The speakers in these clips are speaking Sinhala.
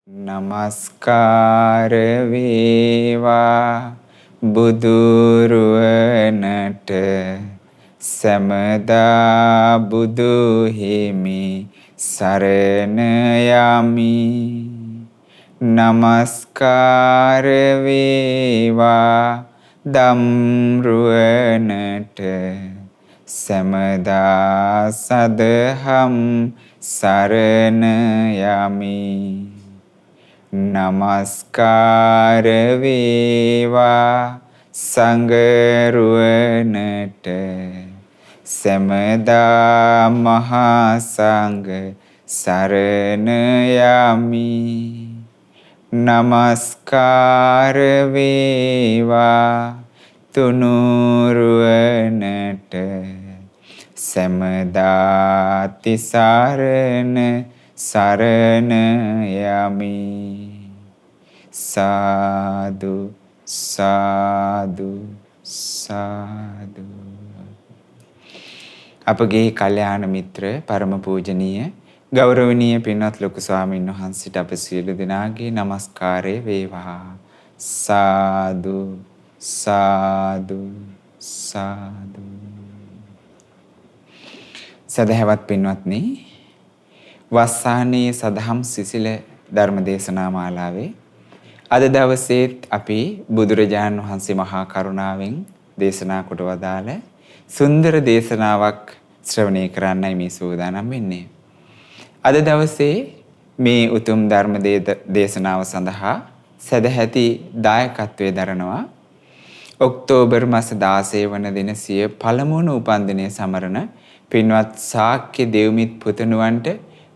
නමස්කාර වේවා බුදුරුවනට සැමදා බුදු හිමි සරණ යමි. නමස්කාර වේවා ධම්රුවනට සැමදා සදහම් සරණ යමි. නමස්කාර වේවා සංඝරුවනට සැමදා මහා සංඝ සරණ යමි. නමස්කාර වේවා තුනුරුවනට සැමදා තිසරණ සරණ යමි. සාදු සාදු සාදු. අපගේ කල්යාණ මිත්‍ර පරම පූජනීය ගෞරවනීය පින්වත් ලොකු ස්වාමීන් වහන්සේට අප සියලු දෙනාගේ নমස්කාරය වේවා. සාදු සාදු සාදු. සදහවත් පින්වත්නි, වස්සානයේ සදහම් සිසිල ධර්ම දේශනා මාලාවේ අද දවසේත් අපි බුදුරජාණන් වහන්සේ මහා කරුණාවෙන් දේශනා කොට වදාළ සුන්දර දේශනාවක් ශ්‍රවණය කරන්නයි මේ සූදානම් වෙන්නේ. අද දවසේ මේ උතුම් ධර්ම දේශනාව සඳහා සදැහැති දායකත්වයේ දරනවා ඔක්තෝබර් මාස 16 වන දින සිය පළමුවන උපන්දිනය සමරන පින්වත් ශාක්‍ය දේවමිත් පුතණුවන්ට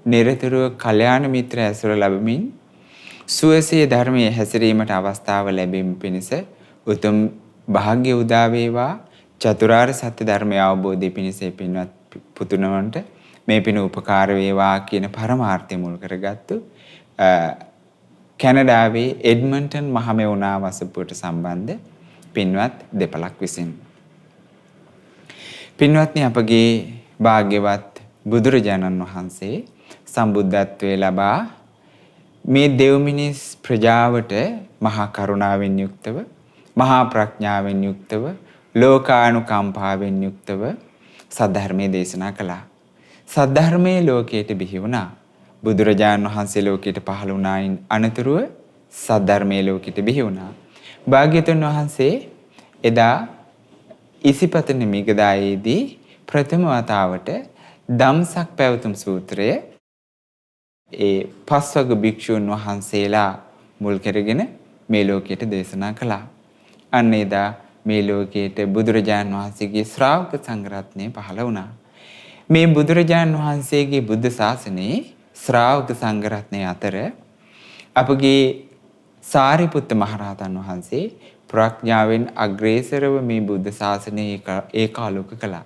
නිරතුරුව කල්යාණ මිත්‍ර ඇසුර ලැබමින් සුවසේ ධර්මයේ හැසිරීමට අවස්ථාව ලැබීම පිණිස උතුම් වාග්ය උදා වේවා. චතුරාර්ය සත්‍ය ධර්මය අවබෝධය පිණිස පින්වත් පුතුණුවන්ට මේ පින උපකාර වේවා කියන පරමාර්ථය මුල් කරගත්තු කැනඩාවේ එඩ්මන්ටන් මහමෙවුනා වසපුවට සම්බන්ධ පින්වත් දෙපළක් විසින්. පින්වත්නි, අපගේ භාග්‍යවත් බුදුරජාණන් වහන්සේ සම්බුද්ධත්වයේ ලබා මේ දෙව් මිනිස් ප්‍රජාවට මහා කරුණාවෙන් යුක්තව, මහා ප්‍රඥාවෙන් යුක්තව, ලෝකානුකම්පාවෙන් යුක්තව සද්ධර්මයේ දේශනා කළා. සද්ධර්මයේ ලෝකයට බිහි වුණා. බුදුරජාණන් වහන්සේ ලෝකයට පහළ වුණායින් අනතුරුව සද්ධර්මයේ ලෝකයට බිහි වුණා. භාග්‍යතුන් වහන්සේ එදා ඉසිපතන මිගදායේදී ප්‍රථම වතාවට ධම්සක් පැවතුම් සූත්‍රය ඒ පස්වග භික්ෂුන් වහන්සේලා මුල් කරගෙන මේ ලෝකයට දේශනා කළා. අන්න එදා මේ ලෝකයට බුදුරජාණන් වහන්සේගේ ශ්‍රාවක සංඝරත්නය පහළ වුණා. මේ බුදුරජාණන් වහන්සේගේ බුද්ධ ශාසනයේ ශ්‍රාවක සංඝරත්නය අතර අපගේ සාරිපුත්ත මහරහතන් වහන්සේ ප්‍රඥාවෙන් අග්‍රේසරව මේ බුද්ධ ශාසනය ඒකාලෝක කළා.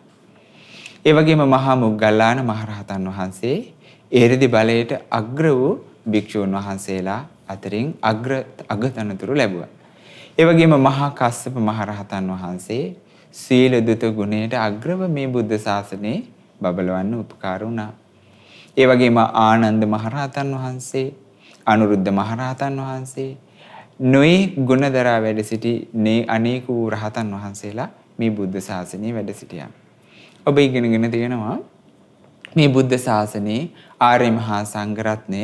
ඒ වගේම මහා මොග්ගල්ලාන මහරහතන් වහන්සේ එරිදි බලයට අග්‍ර වූ භික්ෂූන් වහන්සේලා අතරින් අගතනතුරු ලැබුවා. ඒ වගේම මහා කස්සප මහරහතන් වහන්සේ සීල දුත ගුණයට අග්‍රව මේ බුද්ධ ශාසනයේ බබලවන්න උපකාර වුණා. ඒ වගේම ආනන්ද මහරහතන් වහන්සේ, අනුරුද්ධ මහරහතන් වහන්සේ, නොයේ ගුණදරා වැඩ සිටි අනේක වූ රහතන් වහන්සේලා මේ බුද්ධ ශාසනයේ වැඩ සිටියා. ඔබ ඉගෙනගෙන තියෙනවා මේ බුද්ධ ශාසනයේ ආර්ය මහා සංඝරත්නය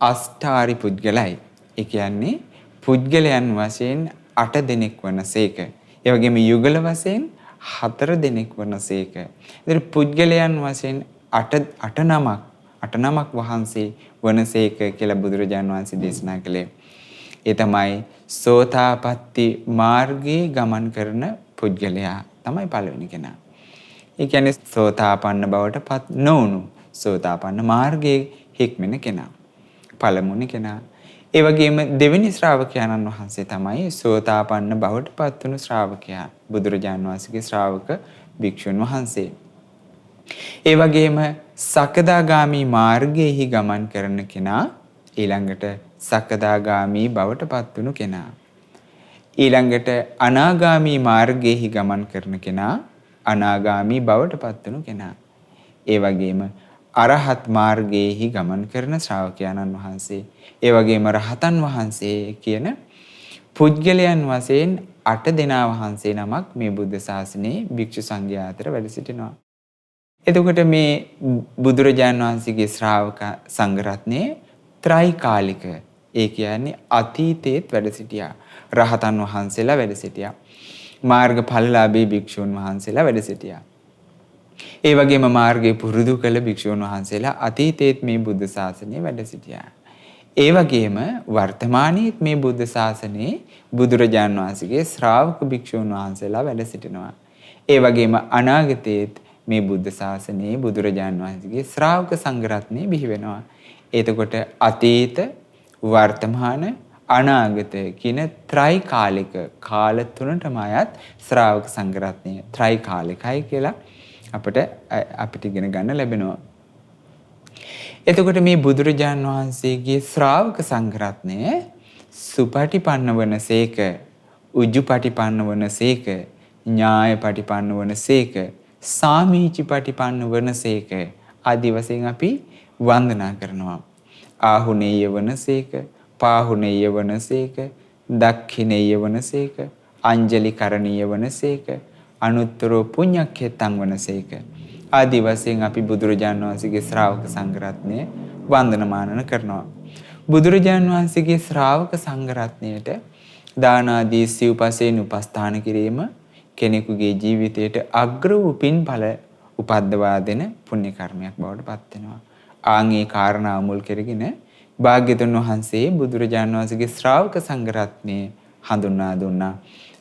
අෂ්ටාරි පුද්ගලයි. ඒ කියන්නේ පුද්ගලයන් වශයෙන් 8 දෙනෙක් වනසේක. ඒ වගේම යුගල වශයෙන් 4 දෙනෙක් වනසේක. ඉතින් පුද්ගලයන් වශයෙන් 8 නමක් වහන්සේ වනසේක කියලා බුදුරජාණන් වහන්සේ දේශනා කළේ. ඒ තමයි සෝතාපට්ටි මාර්ගයේ ගමන් කරන පුද්ගලයා තමයි පළවෙනි කෙනා. ඒ කියන්නේ සෝතාපන්න බවට පත් නොවුණු සෝතාපන්න මාර්ගයේ හික්මෙන කෙනා පළමුවන කෙනා. ඒ වගේම දෙවෙනි ශ්‍රාවකයන්න් වහන්සේ තමයි සෝතාපන්න බවට පත් වුණු ශ්‍රාවකයා, බුදුරජාණන් වහන්සේගේ ශ්‍රාවක භික්ෂුන් වහන්සේ. ඒ වගේම සකදාගාමි මාර්ගයේහි ගමන් කරන කෙනා, ඊළඟට සකදාගාමි බවට පත් වුණු කෙනා. ඊළඟට අනාගාමි මාර්ගයේහි ගමන් කරන කෙනා, අනාගාමි බවට පත් වුණු කෙනා. ඒ වගේම අරහත් මාර්ගයේහි ගමන් කරන ශ්‍රාවකයන්න් වහන්සේ. ඒ වගේම රහතන් වහන්සේ කියන පුද්ගලයන් වශයෙන් 8 දෙනා වහන්සේ නමක් මේ බුද්ධ ශාසනයේ භික්ෂු සංඝයා අතර වැඩ සිටිනවා. එතකොට මේ බුදුරජාණන් වහන්සේගේ ශ්‍රාවක සංඝ රත්නයේ ත්‍රිකාලික, ඒ කියන්නේ අතීතයේත් වැඩ සිටියා. රහතන් වහන්සේලා වැඩ සිටියා. මාර්ගඵලලාභී භික්ෂුන් වහන්සේලා වැඩ සිටියා. ඒ වගේම මාර්ගය පුරුදු කළ භික්ෂුන් වහන්සේලා අතීතයේත් මේ බුද්ධ ශාසනයේ වැඩ සිටියා. ඒ වගේම වර්තමානයේත් මේ බුද්ධ ශාසනයේ බුදුරජාණන් වහන්සේගේ ශ්‍රාවක භික්ෂුන් වහන්සේලා වැඩ සිටිනවා. ඒ වගේම අනාගතයේත් මේ බුද්ධ ශාසනයේ බුදුරජාණන් වහන්සේගේ ශ්‍රාවක සංඝ රත්නය බිහි වෙනවා. එතකොට අතීත, වර්තමාන, අනාගත කියන ත්‍රිකාලික කාල තුනටම අයත් ශ්‍රාවක සංඝ රත්නය ත්‍රිකාලිකයි කියලා අපිට ඉගෙන ගන්න ලැබෙනවා. එතකොට මේ බුදුරජාණන් වහන්සේගේ ශ්‍රාවක සංඝ රත්නය සුපටිපන්න වනසේක, උජුපටිපන්න වනසේක, ඥායපටිපන්න වනසේක, සාමීචිපටිපන්න වනසේක ආදි වශයෙන් අපි වන්දනා කරනවා. ආහුනේය වනසේක, පාහුනේය වනසේක, දක්ඛිනේය වනසේක, අංජලි කරණීය වනසේක, අනුත්තරෝ පුඤ්ඤක්ඛෙත්තං වනසේක ආදි වශයෙන් අපි බුදුරජාණන් වහන්සේගේ ශ්‍රාවක සංඝ රත්නය වන්දනමානන කරනවා. බුදුරජාණන් වහන්සේගේ ශ්‍රාවක සංඝ රත්නයට දාන ආදී සිව්පසයෙන් උපස්ථාන කිරීම කෙනෙකුගේ ජීවිතයට අග්‍ර වූ පින්ඵල උපද්දවා දෙන පුණ්‍ය කර්මයක් බවට පත් වෙනවා. ආන්ගේ කාරණා මුල් කරගෙන භාග්‍යතුන් වහන්සේ බුදුරජාණන් වහන්සේගේ ශ්‍රාවක සංඝ රත්නය හඳුන්වා දුන්නා.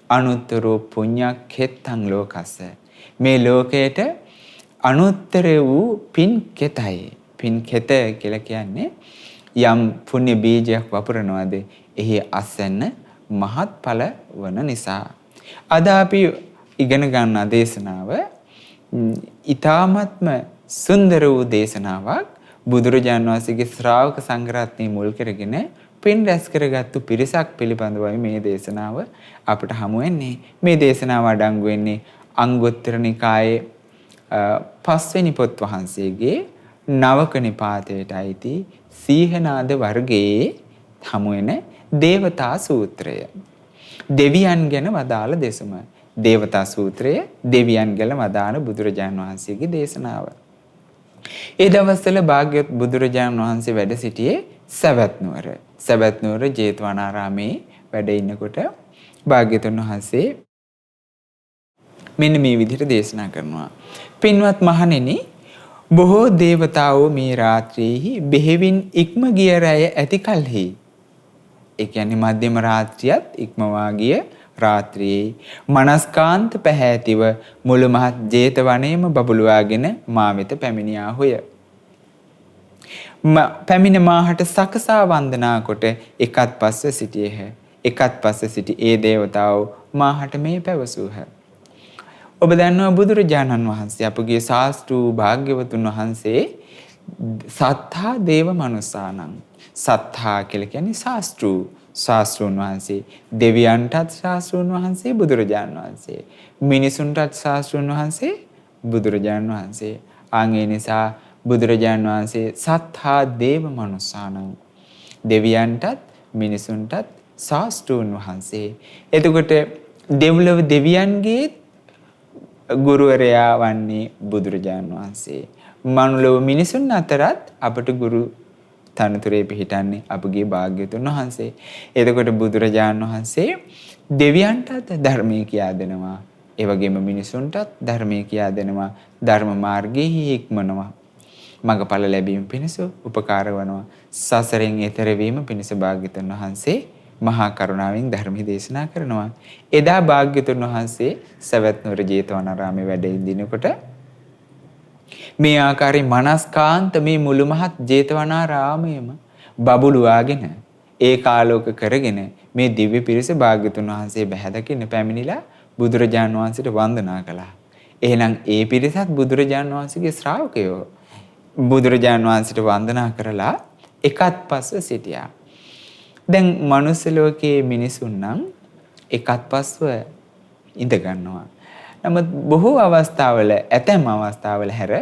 අනුත්තරෝ පුඤ්ඤක්ඛෙත්තං ලෝකස්ස. මේ ලෝකයට අනුත්තර වූ පින් කෙතයි. පින් කෙත කියලා කියන්නේ යම් පුණ්‍ය බීජයක් වපුරනවාද එහි අසන්න මහත්ඵල වන නිසා. අද අපි ඉගෙන ගන්න දේශනාව ඊ타ත්ම සුන්දර වූ දේශනාවක්. බුදුරජාණන් වහන්සේගේ ශ්‍රාවක සංඝ රත්නය මුල් කරගෙන පින් රැස් කරගත්තු පිරිසක් පිළිබඳවයි මේ දේශනාව අපිට හමු වෙන්නේ. මේ දේශනාව අඩංගු වෙන්නේ අංගුත්තර නිකායේ 5 වෙනි පොත් වහන්සේගේ නවක නිපාතයට අයිති සීහනාද වර්ගයේ හමු වෙන දේවතා සූත්‍රය. දෙවියන් ගැන වදාළ දෙසම. දේවතා සූත්‍රය දෙවියන් ගැන වදාළ බුදුරජාණන් වහන්සේගේ දේශනාව. ඒ දවස්වල භාග්‍යවත් බුදුරජාණන් වහන්සේ වැඩ සිටියේ සවැත් නුවර. සවැත් නුවර ජේතවනාරාමේ වැඩ ඉන්නකොට භාග්‍යතුන් වහන්සේ මෙන්න මේ විදිහට දේශනා කරනවා. පින්වත් මහණෙනි, බොහෝ දේවතාවෝ මේ රාත්‍රියේහි බෙහෙවින් ඉක්ම ගිය රැය ඇති කල්හි. ඒ කියන්නේ මධ්‍යම රාත්‍රියත් ඉක්මවා ගිය රාත්‍රියේ මනස්කාන්ත පැහැතිව මුළු මහත් ජේතවනයේම බබළුවාගෙන මා වෙත පැමිණියාහුය. පැමිණ මාහට සකසා වන්දනා කොට එකත් පස්ව සිටියේහ. එකත් පස්ව සිටි ඒ දේවතාවෝ මාහට මේ පැවසූහ. ඔබ දන්නවා බුදුරජාණන් වහන්සේ අපගේ ශාස්ත්‍රූ භාග්‍යවතුන් වහන්සේ සත්තා දේව මනුස්සානං. සත්තා කියලා කියන්නේ ශාස්ත්‍රූ. ශාස්ත්‍රූන් වහන්සේ දෙවියන්ටත් ශාස්ත්‍රූන් වහන්සේ බුදුරජාණන් වහන්සේ. මිනිසුන්ටත් ශාස්ත්‍රූන් වහන්සේ බුදුරජාණන් වහන්සේ. ආන්ගේ නිසා බුදුරජාණන් වහන්සේ සත්තා දේව මනුස්සානං. දෙවියන්ටත් මිනිසුන්ටත් ශාස්ත්‍රූන් වහන්සේ. එතකොට දෙව්ලොව දෙවියන්ගේ ගුරුවරයා වන්නේ බුදුරජාණන් වහන්සේ. මනුලොව මිනිසුන් අතරත් අපට ගුරු තනතුරේ පිහිටන්නේ අපගේ භාග්‍යතුන් වහන්සේ. එතකොට බුදුරජාණන් වහන්සේ දෙවියන්ටත් ධර්මයේ කියා දෙනවා. ඒ වගේම මිනිසුන්ටත් ධර්මයේ කියා දෙනවා. ධර්ම මාර්ගයේ හික්මනවා. මඟඵල ලැබීම පිණිස උපකාර වනවා. සසරෙන් එතර වීම පිණිස භාග්‍යතුන් වහන්සේ මහා කරුණාවෙන් ධර්ම දේශනා කරනවා. එදා භාග්‍යතුන් වහන්සේ සවැත් නුවර ජේතවනාරාමේ වැඩ ඉඳිනකොට මේ ආකාරයෙන් මනස්කාන්ත මේ මුළු මහත් ජේතවනාරාමයේම බබළුවාගෙන ඒකාලෝක කරගෙන මේ දිව්‍ය පිරිස භාග්‍යතුන් වහන්සේ බැහැ දකින්න පැමිණිලා බුදුරජාණන් වහන්සේට වන්දනා කළා. එහෙනම් ඒ පිරිසත් බුදුරජාණන් වහන්සේගේ ශ්‍රාවකයෝ. බුදුරජාණන් වහන්සේට වන්දනා කරලා එකත් පස්ව සිටියා. දැන් මනුස්ස ලෝකයේ මිනිසුන් නම් එකත් පස්ව ඉඳ ගන්නවා. නමුත් බොහෝ අවස්ථාවල ඇතැම් අවස්ථාවල හැර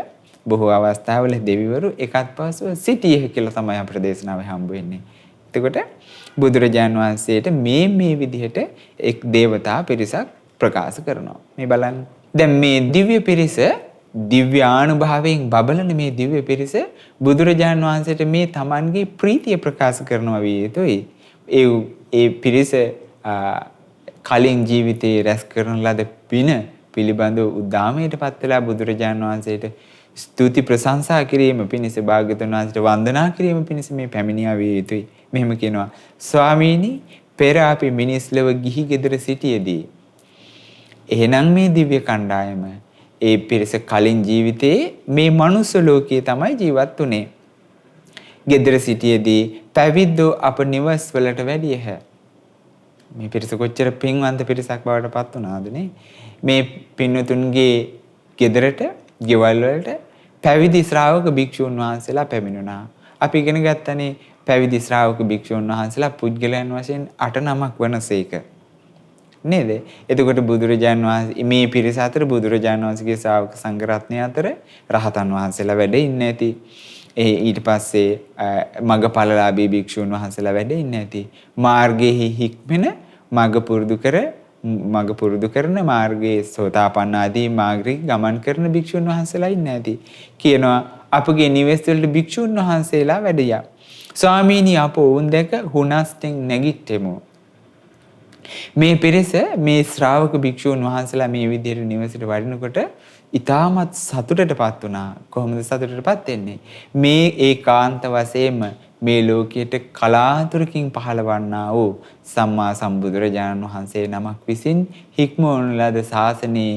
බොහෝ අවස්ථාවල දෙවිවරු එකත් පසුව සිටියේ කියලා තමයි අපේ දේශනාවේ හම්බ වෙන්නේ. එතකොට බුදුරජාන් වහන්සේට මේ විදිහට එක් දේවතා පිරිසක් ප්‍රකාශ කරනවා. මේ බලන්න. දැන් මේ දිව්‍ය පිරිස දිව්‍යානුභාවයෙන් බබලන මේ දිව්‍ය පිරිස බුදුරජාන් වහන්සේට මේ Tamanගේ ප්‍රීතිය ප්‍රකාශ කරනවා විය යුතුයි. ඒ පිරිස කලින් ජීවිතේ රැස් කරන ලද පින පිළිබඳව උද්දාමයටපත් වෙලා බුදුරජාන් වහන්සේට ස්තුති ප්‍රශංසා කිරීම පිණිස භාග්‍යවතුන් වහන්සේට වන්දනා කිරීම පිණිස මේ පැමිණියා විය යුතුයි. මෙහෙම කියනවා. ස්වාමීනි පෙර අපි මිනිස් ලොව ගිහි ගෙදර සිටියේදී එහෙනම් මේ දිව්‍ය කණ්ඩායම ඒ පිරිස කලින් ජීවිතේ මේ මනුස්ස ලෝකයේ තමයි ජීවත් වුනේ. ගෙදර සිටියේදී පැවිද්දෝ අප නිවස් වලට වැඩියහ. මේ පිරිස කොච්චර පින්වන්ත පිරිසක් බවට පත් වුණාද නේ? මේ පින්වතුන්ගේ ගෙදරට, ගෙවල් වලට පැවිදි ශ්‍රාවක භික්ෂුන් වහන්සේලා පැමිණුණා. අපි ඉගෙන ගත්තනේ පැවිදි ශ්‍රාවක භික්ෂුන් වහන්සේලා පුද්ගලයන් වශයෙන් 8 නමක් වනසේක. නේද? එතකොට බුදුරජාන් වහන්සේ මේ පිරිස අතර බුදුරජාන් වහන්සේගේ ශ්‍රාවක සංඝ රත්නය අතර රහතන් වහන්සේලා වැඩ ඉන්නේ ඇති. ඊට පස්සේ මග්ගඵලලාභී භික්ෂුන් වහන්සේලා වැඩ ඉන්නේ ඇති. මාර්ගයේ හික්මෙන මග පුරුදු කරන මාර්ගයේ සෝතාපන්න ආදී මාර්ගයේ ගමන් කරන භික්ෂුන් වහන්සේලා ඉන්නේ ඇති. කියනවා අපගේ නිවෙස් වලට භික්ෂුන් වහන්සේලා වැඩියා. ස්වාමීනි අප වුන් දැක හුනස්තෙන් නැගිට්ටෙමු. මේ පිරිස මේ ශ්‍රාවක භික්ෂුන් වහන්සේලා මේ විදිහට නිවසට වඩිනකොට ඊටමත් සතුටටපත් වුණා. කොහොමද සතුටටපත් වෙන්නේ? මේ ඒකාන්ත වශයෙන්ම මේ ලෝකයට කලාතුරකින් පහළවන්නා වූ සම්මා සම්බුදුරජාණන් වහන්සේ නමක් විසින් හික්මවන ලද ශාසනයේ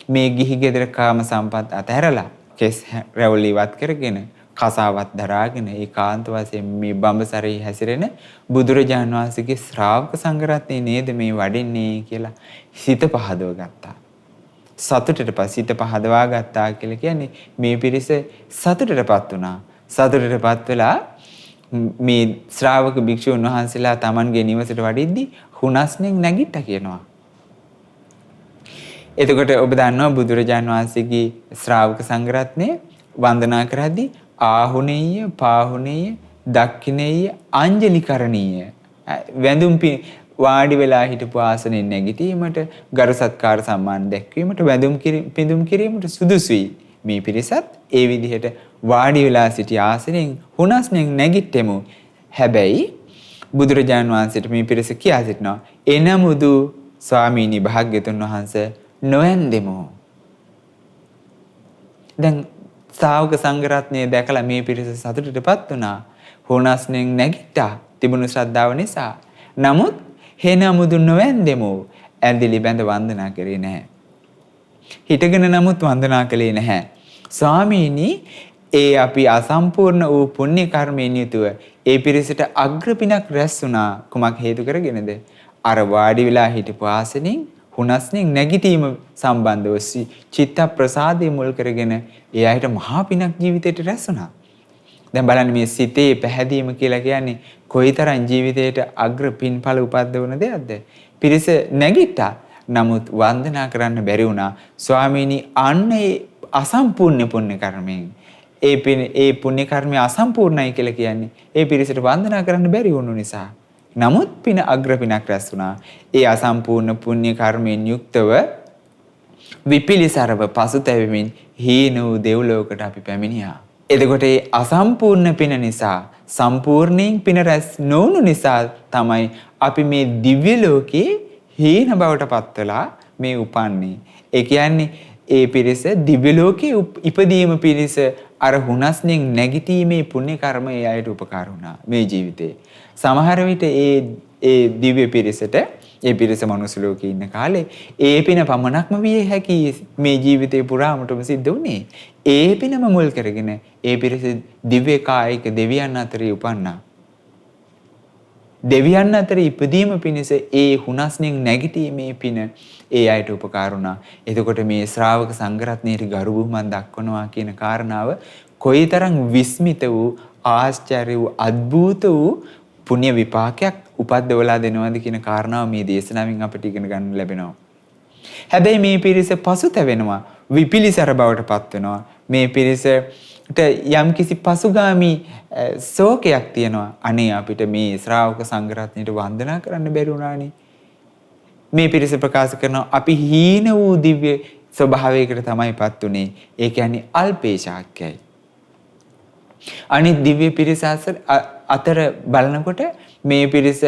මේ ගිහි ගෙදර කාම සම්පත් අතහැරලා කෙස් රැවුල් ඉවත් කරගෙන කසාවත් දරාගෙන ඒකාන්ත වශයෙන් මේ බඹසරේ හැසිරෙන බුදුරජාණන් වහන්සේගේ ශ්‍රාවක සංඝ රත්නයේ නේද මේ වඩින්නේ කියලා සිත පහදව ගත්තා. සතුටටපත් සිත පහදවා ගත්තා කියලා කියන්නේ මේ පිරිස සතුටටපත් වුණා. සතුටටපත් වෙලා මේ ශ්‍රාවක භික්ෂුන් වහන්සේලා Tamanගේ නිවසට වඩිද්දී හුනස්නෙන් නැගිට්ටා කියනවා. එතකොට ඔබ දන්නවා බුදුරජාණන් වහන්සේගේ ශ්‍රාවක සංඝ රත්නය වන්දනා කරද්දී ආහුනේය, පාහුනේය, දක්ඛිනේය, අංජලිකරණීය වැඳුම් වාඩි වෙලා හිටපු ආසනෙන් නැගිටීමට, ගරු සත්කාර සම්මාන දැක්වීමට, වැඳුම් පිඳුම් කිරීමට සුදුසුයි. මේ පිරිසත් ඒ විදිහට වාඩි වෙලා සිටි ආසනෙන් හුනස්නෙන් නැගිට්ටෙමු. හැබැයි බුදුරජාණන් වහන්සේට මේ පිරිස කියා සිටිනවා එනමුදු ස්වාමීනි භාග්‍යතුන් වහන්සේ නොවැන්දෙමු. දැන් ශ්‍රාවක සංඝ රත්නය දැකලා මේ පිරිස සතුටටපත් වුණා. හුනස්නෙන් නැගිට්ටා තිබුණු ශ්‍රද්ධාව නිසා. නමුත් හෙනමුදු නොවැන්දෙමු. ඇඳිලි බැඳ වන්දනා කරේ නැහැ. හිටගෙන නමුත් වන්දනා කළේ නැහැ. ස්වාමීනි ඒ අපි අසම්පූර්ණ වූ පුණ්‍ය කර්මයෙන් යුතුව ඒ පිරිසට අග්‍රපිනක් රැස් වුණා. කුමක් හේතු කරගෙනද? අර වාඩි වෙලා හිටපු ආසනෙන් හුනස්නෙන් නැගිටීම සම්බන්ධව චිත්ත ප්‍රසාදේ මුල් කරගෙන ඒ අයට මහා පිනක් ජීවිතේට රැස් වුණා. දැන් බලන්න මේ සිතේ පැහැදීම කියලා කියන්නේ කොයිතරම් ජීවිතේට අග්‍ර පින්ඵල උපද්දවන දෙයක්ද? පිරිස නැගිට්ටා. නමුත් වන්දනා කරන්න බැරි වුණා. ස්වාමීනි අන්න ඒ අසම්පූර්ණ පුණ්‍ය කර්මයෙන් ඒ පුණ්‍ය කර්මය අසම්පූර්ණයි කියලා කියන්නේ ඒ පිරිසට වන්දනා කරන්න බැරි වුණු නිසා. නමුත් පින අග්‍ර පිනක් රැස් වුණා. ඒ අසම්පූර්ණ පුණ්‍ය කර්මයෙන් යුක්තව විපිලිසරව පසුතැවෙමින් හීන වූ දෙව්ලොවකට අපි පැමිණියා. එතකොට ඒ අසම්පූර්ණ පින නිසා සම්පූර්ණයෙන් පින රැස් නොවුණු නිසා තමයි අපි මේ දිව්‍ය ලෝකේ හීන බවට පත් වෙලා මේ උපන්නේ. ඒ කියන්නේ ඒ පිරිස දිව්‍ය ලෝකේ ඉපදීම පිරිස අර හුනස්නෙන් නැගිටීමේ පුණ්‍ය කර්මය අයට උපකාර වුණා මේ ජීවිතේ. සමහර විට ඒ දිව්‍ය පිරිසට ඒ පිරිස මනුස්ස ලෝකේ ඉන්න කාලේ ඒ පින පමණක්ම විය හැකි මේ ජීවිතේ පුරාමටම සිද්ධ වුණේ. ඒ පිනම මුල් කරගෙන ඒ පිරිස දිව්‍ය කායික දෙවියන් අතරේ උපන්නා. දෙවියන් අතර ඉපදීම පිණිස ඒ හුනස්නෙන් නැගිටීමේ පින ඒ අයට උපකාර වුණා. එතකොට මේ ශ්‍රාවක සංඝ රත්නයේ ගරු බුහුමන් දක්වනවා කියන කාරණාව කොයිතරම් විස්මිත වූ ආශ්චර්ය වූ අద్භූත වූ පුණ්‍ය විපාකයක් උපද්දවලා දෙනවද කියන කාරණාව මේ දේශනාවෙන් අපිට ඉගෙන ගන්න ලැබෙනවා. හැබැයි මේ පිරිස පසුතැවෙනවා, විපිලිසර බවට පත් වෙනවා, මේ පිරිසට යම් කිසි පසුගාමි ශෝකයක් තියෙනවා. අනේ අපිට මේ ශ්‍රාවක සංඝරත්නයට වන්දනා කරන්න බැරි වුණානේ. මේ පිරිස ප්‍රකාශ කරනවා අපි හීන වූ දිව්‍ය ස්වභාවයකට තමයිපත් උනේ. ඒ කියන්නේ අල්පේශාක්‍යයි. අනිත් දිව්‍ය පිරිස අතර බලනකොට මේ පිරිස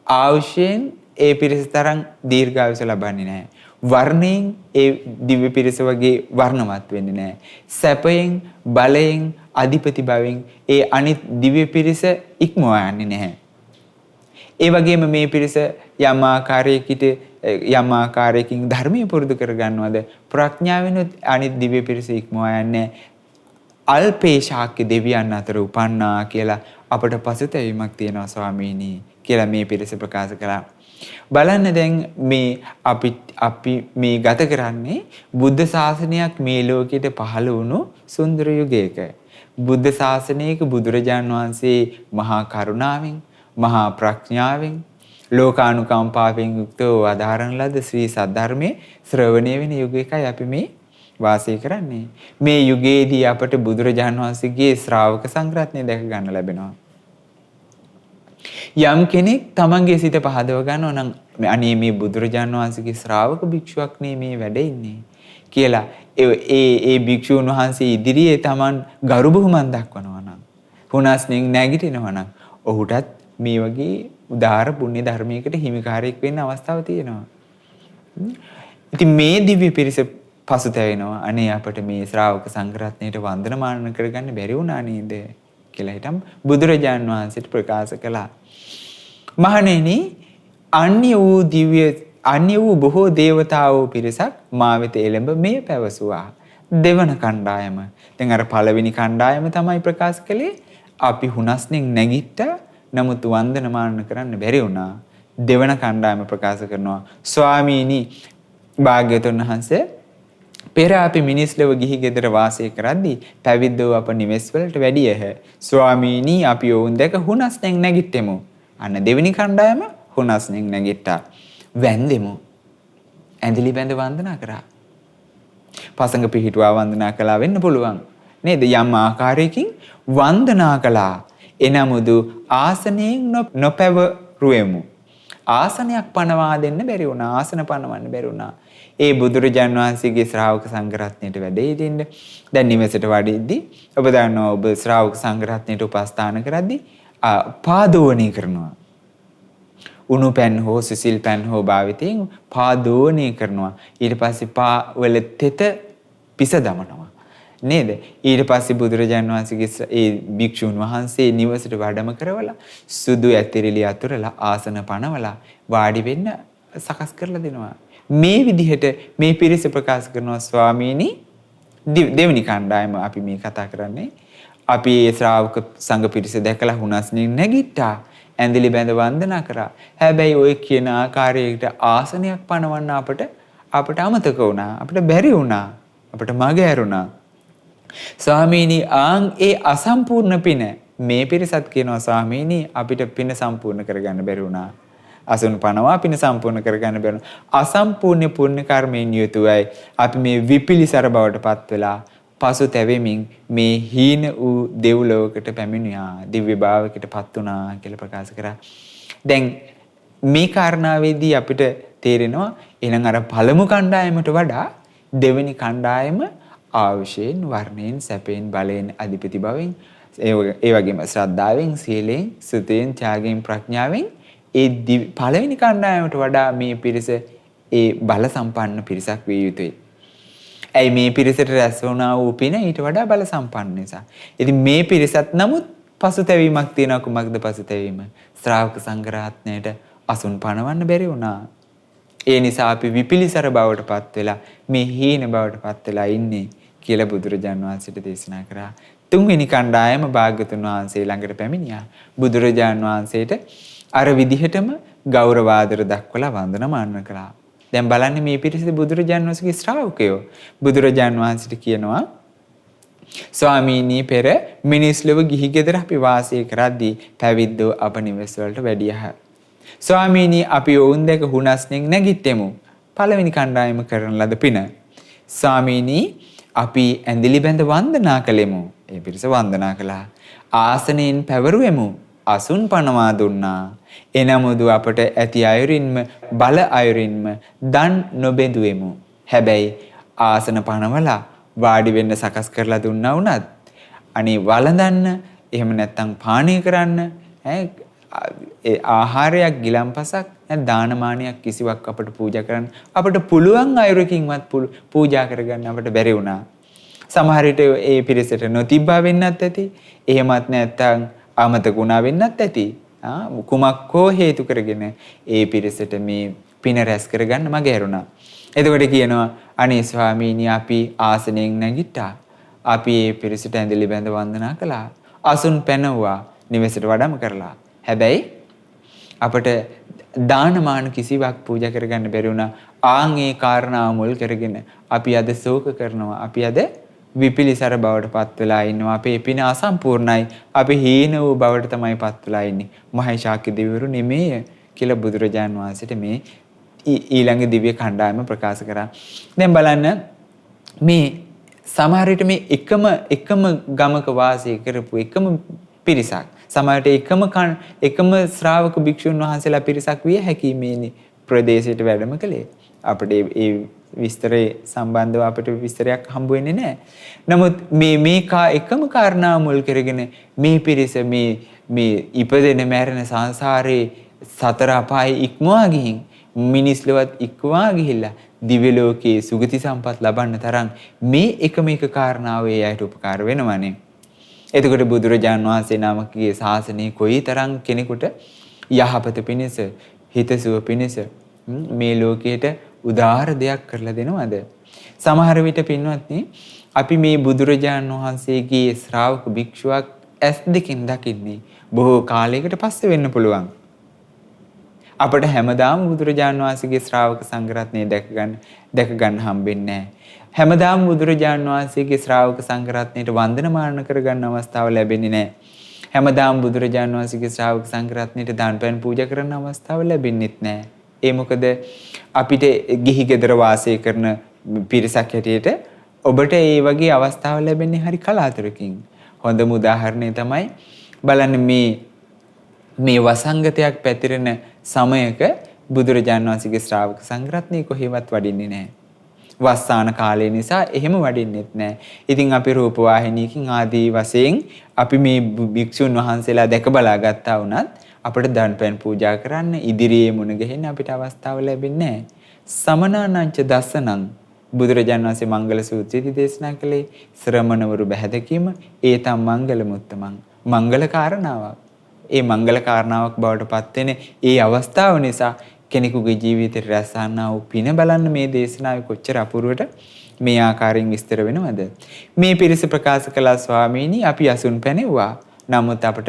ආයුෂයෙන් ඒ පිරිස තරම් දීර්ඝායුෂ ලබන්නේ නැහැ. වර්ණයෙන් ඒ දිව්‍ය පිරිස වගේ වර්ණවත් වෙන්නේ නැහැ. සැපයෙන්, බලයෙන්, අධිපති භවෙන් ඒ අනිත් දිව්‍ය පිරිස ඉක්මවා යන්නේ නැහැ. ඒ වගේම මේ පිරිස යම් ආකාරයකින් ධර්මීය පුරුදු කරගන්නවද ප්‍රඥාවෙනුත් අනිත් දිව්‍ය පිරිස ඉක්මවා යන්නේ අල්පේ ශාක්‍ය දෙවියන් අතර උපන්නා කියලා අපට පසුතැවීමක් තියෙනවා ස්වාමීනි කියලා මේ පිරිස ප්‍රකාශ කළා. බලන්න දැන් මේ අපි මේ ගත කරන්නේ බුද්ධ ශාසනයක් මේ ලෝකෙට පහළ වුණු සුන්දර යුගයක. බුද්ධ ශාසනයක බුදුරජාන් වහන්සේ මහා කරුණාවෙන් මහා ප්‍රඥාවෙන් ලෝකානුකම්පාවෙන් යුක්තව වදාරන ලද ශ්‍රී සද්ධර්මයේ ශ්‍රවණය වෙන යුගයකයි අපි මේ වාසය කරන්නේ. මේ යුගයේදී අපට බුදුරජාන් වහන්සේගේ ශ්‍රාවක සංඝරත්නය දැක ගන්න ලැබෙනවා. යම් කෙනෙක් තමන්ගේ සිත පහදව ගන්නවා නම් අනේ මේ බුදුරජාන් වහන්සේගේ ශ්‍රාවක භික්ෂුවක් නේ මේ වැඩ ඉන්නේ කියලා ඒ භික්ෂුන් වහන්සේ ඉදිරියේ තමන් ගරු බුහුමන් දක්වනවා නම් හුනස්නෙන් නැගිටිනවා නම් ඔහුටත් මේ වගේ උදාාර පුණ්‍ය ධර්මයකට හිමිකාරයෙක් වෙන්න අවස්ථාව තියෙනවා. ඉතින් මේ දිව්‍ය පිරිස පසුතැවෙනවා. අනේ අපට මේ ශ්‍රාවක සංඝරත්නයට වන්දනමාන කරගන්න බැරි වුණා නේද කියලා හිටම් බුදුරජාන් වහන්සේට ප්‍රකාශ කළා. මහණෙනි අන්‍ය වූ බොහෝ දේවතාවෝ පිරිසක් මා වෙත එළඹ මේ පැවසුවා. දෙවන කණ්ඩායම. දැන් අර පළවෙනි කණ්ඩායම තමයි ප්‍රකාශ කළේ අපි හුනස්නෙන් නැගිට්ටා නමුත් වන්දනමාන කරන්න බැරි වුණා. දෙවන කණ්ඩායම ප්‍රකාශ කරනවා ස්වාමීනි භාග්‍යවතුන් වහන්සේ පෙර අපි මිනිස් ලොව ගිහි ගෙදර වාසය කරද්දී පැවිද්දෝ අප නිවෙස් වලට වැඩියහ. ස්වාමීනි අපි ඔවුන් දැක හුනස්නෙන් නැගිට්ටෙමු. අන්න දෙවෙනි කණ්ඩායම හුනස්නෙන් නැගිට්ටා. වැන්දෙමු. ඇඳිලි බැඳ වන්දනා කරා. පසඟ පිහිටුවා වන්දනා කළා වෙන්න පුළුවන්. නේද? යම් ආකාරයකින් වන්දනා කළා. එනමුදු ආසනයෙන් නොපැවරුවෙමු. ආසනයක් පනවා දෙන්න බැරි වුණා. ආසන පනවන්න බැරි වුණා. ඒ බුදුරජාන් වහන්සේගේ ශ්‍රාවක සංඝරත්නයට වැඩේ දෙන්න. දැන් නිවසට වඩිද්දී ඔබ දන්නවා ඔබ ශ්‍රාවක සංඝරත්නයට උපස්ථාන කරද්දී පාදෝණය කරනවා. උණු පැන් හෝ සිසිල් පැන් හෝ භාවිතයෙන් පාදෝණය කරනවා. ඊට පස්සේ පා වල තෙත පිස දමනවා. නේද? ඊට පස්සේ බුදුරජාන් වහන්සේගේ ඒ භික්ෂුන් වහන්සේ නිවසට වැඩම කරවලා සුදු ඇතිරිලි අතුරලා ආසන පනවලා වාඩි වෙන්න සකස් කරලා දෙනවා. මේ විදිහට මේ පිරිස ප්‍රකාශ කරනවා ස්වාමීනි දෙවෙනි කණ්ඩායම අපි මේ කතා කරන්නේ අපි ඒ ශ්‍රාවක සංඝ පිරිස දැකලා හුනස්නින් නැගිට්ටා ඇඳිලි බැඳ වන්දනා කරා. හැබැයි ඔය කියන ආකාරයකට ආසනයක් පනවන්න අපට අමතක වුණා. අපිට බැරි වුණා. අපිට මග ඇරුණා. ස්වාමීනි ඒ අසම්පූර්ණ පින මේ පිරිසත් කියනවා ස්වාමීනි අපිට පින සම්පූර්ණ කරගන්න බැරි වුණා. අසුන් පනවා පින සම්පූර්ණ කරගන්න බැරි වුණා. අසම්පූර්ණ පුණ්‍ය කර්මයෙන් යුතුවයි අපි මේ විපිලිසර බවට පත් වෙලා පසුතැවෙමින් මේ හීන වූ දෙව්ලොවකට පැමිණියා. දිව්‍ය භාවයකට පත් වුණා කියලා ප්‍රකාශ කරා. දැන් මේ කාරණාවේදී අපිට තේරෙනවා එහෙනම් අර පළමු කණ්ඩායමට වඩා දෙවෙනි කණ්ඩායම ආයුෂයෙන්, වර්ණයෙන්, සැපයෙන්, බලයෙන්, අධිපති භවෙන්, ඒ වගේම ශ්‍රද්ධාවෙන්, සීලයෙන්, සුතයෙන්, ත්‍යාගයෙන්, ප්‍රඥාවෙන් ඒ පළවෙනි කණ්ඩායමට වඩා මේ පිරිස ඒ බල සම්පන්න පිරිසක් විය යුතුයි. ඇයි මේ පිරිසට රැස් වුණා වූ පින ඊට වඩා බල සම්පන්න නිසා. ඉතින් මේ පිරිසත් නමුත් පසුතැවීමක් තියෙනවා. කුමක්ද පසුතැවීම? ශ්‍රාවක සංඝරත්නයට අසුන් පනවන්න බැරි වුණා. ඒ නිසා අපි විපිලිසර බවට පත් වෙලා මේ හීන බවට පත් වෙලා ඉන්නේ කියලා බුදුරජාන් වහන්සේට දේශනා කරා. තුන්වෙනි කණ්ඩායම භාග්‍යතුන් වහන්සේ ළඟට පැමිණියා. බුදුරජාන් වහන්සේට අර විදිහටම ගෞරව ආදර දක්වලා වන්දනමාන කළා. දැන් බලන්න මේ පිරිස බුදුරජාන් වහන්සේගේ ශ්‍රාවකයෝ. බුදුරජාන් වහන්සේට කියනවා ස්වාමීනි පෙර මිනිස් ලොව ගිහි ගෙදර අපි වාසය කරද්දී පැවිද්දෝ අප නිවෙස් වලට වැඩියහ. ස්වාමීනි අපි ඔවුන් දැක හුනස්නෙන් නැගිට්ටෙමු. පළවෙනි කණ්ඩායම කරන ලද පින. ස්වාමීනි අපි ඇඳිලි බැඳ වන්දනා කළෙමු. ඒ පිරිස වන්දනා කළා. ආසනයෙන් පැවරුවෙමු. අසුන් පනවා දුන්නා. එනමුදු අපට ඇති අයුරින්ම බල අයුරින්ම දන් නොබෙදුවෙමු. හැබැයි ආසන පනවලා වාඩි වෙන්න සකස් කරලා දුන්නා වුණත් අනේ වළඳන්න එහෙම නැත්නම් පානය කරන්න ආහාරයක් ගිලම්පසක් දානමානයක් කිසිවක් අපට පූජා කරන්න අපට පුළුවන් අයුරකින්වත් පූජා කරගන්න අපට බැරි වුණා. සමහර විට ඒ පිරිසට නොතිබ්බා වෙන්නත් ඇති. එහෙමත් නැත්නම් අමතකුණා වෙන්නත් ඇති. කුමක් හෝ හේතු කරගෙන ඒ පිරිසට මේ පින රැස් කරගන්න මග ඇරුණා. එතකොට කියනවා අනේ ස්වාමීනි අපි ආසනයෙන් නැගිට්ටා. අපි ඒ පිරිසට ඇඳිලි බැඳ වන්දනා කළා. අසුන් පැනවුවා. නිවෙසට වඩම කරලා. හැබැයි අපට දානමාන කිසිවක් පූජා කරගන්න බැරි වුණා. ආන් ඒ කාරණාව මුල් කරගෙන අපි අද ශෝක කරනවා. අපි අද විපිලිසර බවට පත් වෙලා ඉන්නවා. අපේ පින අසම්පූර්ණයි. අපි හීන වූ බවට තමයි පත් වෙලා ඉන්නේ. මහේශාක්‍ය දෙවිවරු නෙමෙයි කියලා බුදුරජාන් වහන්සේට මේ ඊළඟ දිව්‍ය කණ්ඩායම ප්‍රකාශ කරා. දැන් බලන්න මේ සමහර විට මේ එකම ගමක වාසය කරපු එකම පිරිසක් සමහරට එකම ශ්‍රාවක භික්ෂුන් වහන්සේලා පිරිසක් විය හැකි මේ ප්‍රදේශයට වැඩම කළේ. අපිට ඒ විස්තරේ සම්බන්ධව අපිට විස්තරයක් හම්බ වෙන්නේ නැහැ. නමුත් එකම කාරණා මුල් කරගෙන මේ පිරිස මේ ඉපදෙන මැරෙන සංසාරේ සතර අපායේ ඉක්මවා ගිහින් මිනිස් ලොවත් ඉක්මවා ගිහිල්ලා දිව්‍ය ලෝකයේ සුගති සම්පත් ලබන්න තරම් මේ එකම එක කාරණාව ඒ අයට උපකාර වෙනවනේ. එතකොට බුදුරජාන් වහන්සේ නමකගේ ශාසනය කොයිතරම් කෙනෙකුට යහපත පිණිස හිතසුව පිණිස මේ ලෝකයට උදාාර දෙයක් කරලා දෙනවද? සමහර විට පින්වත්නි අපි මේ බුදුරජාන් වහන්සේගේ ශ්‍රාවක භික්ෂුවක් ඇස් දෙකින් දකින්නේ බොහෝ කාලයකට පස්සේ වෙන්න පුළුවන්. අපට හැමදාම බුදුරජාන් වහන්සේගේ ශ්‍රාවක සංඝරත්නය දැක ගන්න හම්බෙන්නේ නැහැ. හැමදාම බුදුරජාන් වහන්සේගේ ශ්‍රාවක සංඝරත්නයට වන්දනමාන කරගන්න අවස්ථාව ලැබෙන්නේ නැහැ. හැමදාම බුදුරජාන් වහන්සේගේ ශ්‍රාවක සංඝරත්නයට දානපැන් පූජා කරන්න අවස්ථාව ලැබෙන්නේත් නැහැ. ඒ මොකද අපිට ගිහි ගෙදර වාසය කරන පිරිසක් හැටියට ඔබට ඒ වගේ අවස්ථාව ලැබෙන්නේ හරි කලාතුරකින්. හොඳම උදාහරණය තමයි බලන්න මේ වසංගතයක් පැතිරෙන සමයක බුදුරජාන් වහන්සේගේ ශ්‍රාවක සංඝරත්නය කොහෙවත් වඩින්නේ නැහැ. වස්සාන කාලය නිසා එහෙම වඩින්නෙත් නැහැ. ඉතින් අපි රූපවාහිනියකින් ආදී වශයෙන් අපි මේ භික්ෂුන් වහන්සේලා දැක බලා ගත්තා වුණත් අපිට දන්පැන් පූජා කරන්න ඉදිරියේ මුණ ගැහෙන්න අපිට අවස්ථාව ලැබෙන්නේ නැහැ. සමනානංච දසනං බුදුරජාණන් වහන්සේ මංගල සූත්‍රයේදී දේශනා කළේ ශ්‍රමණවරු බැහැදකීම ඒතම් මංගල මුත්තමං මංගල කාරණාවක්. ඒ මංගල කාරණාවක් බවට පත් වෙන ඒ අවස්ථාව නිසා කෙනෙකුගේ ජීවිතේ රැසන්නා වූ පින බලන්න මේ දේශනාවේ කොච්චර අපූර්වට මේ ආකාරයෙන් විස්තර වෙනවද? මේ පිරිස ප්‍රකාශ කළා ස්වාමීනි අපි අසුන් පැනෙව්වා. නමුත් අපට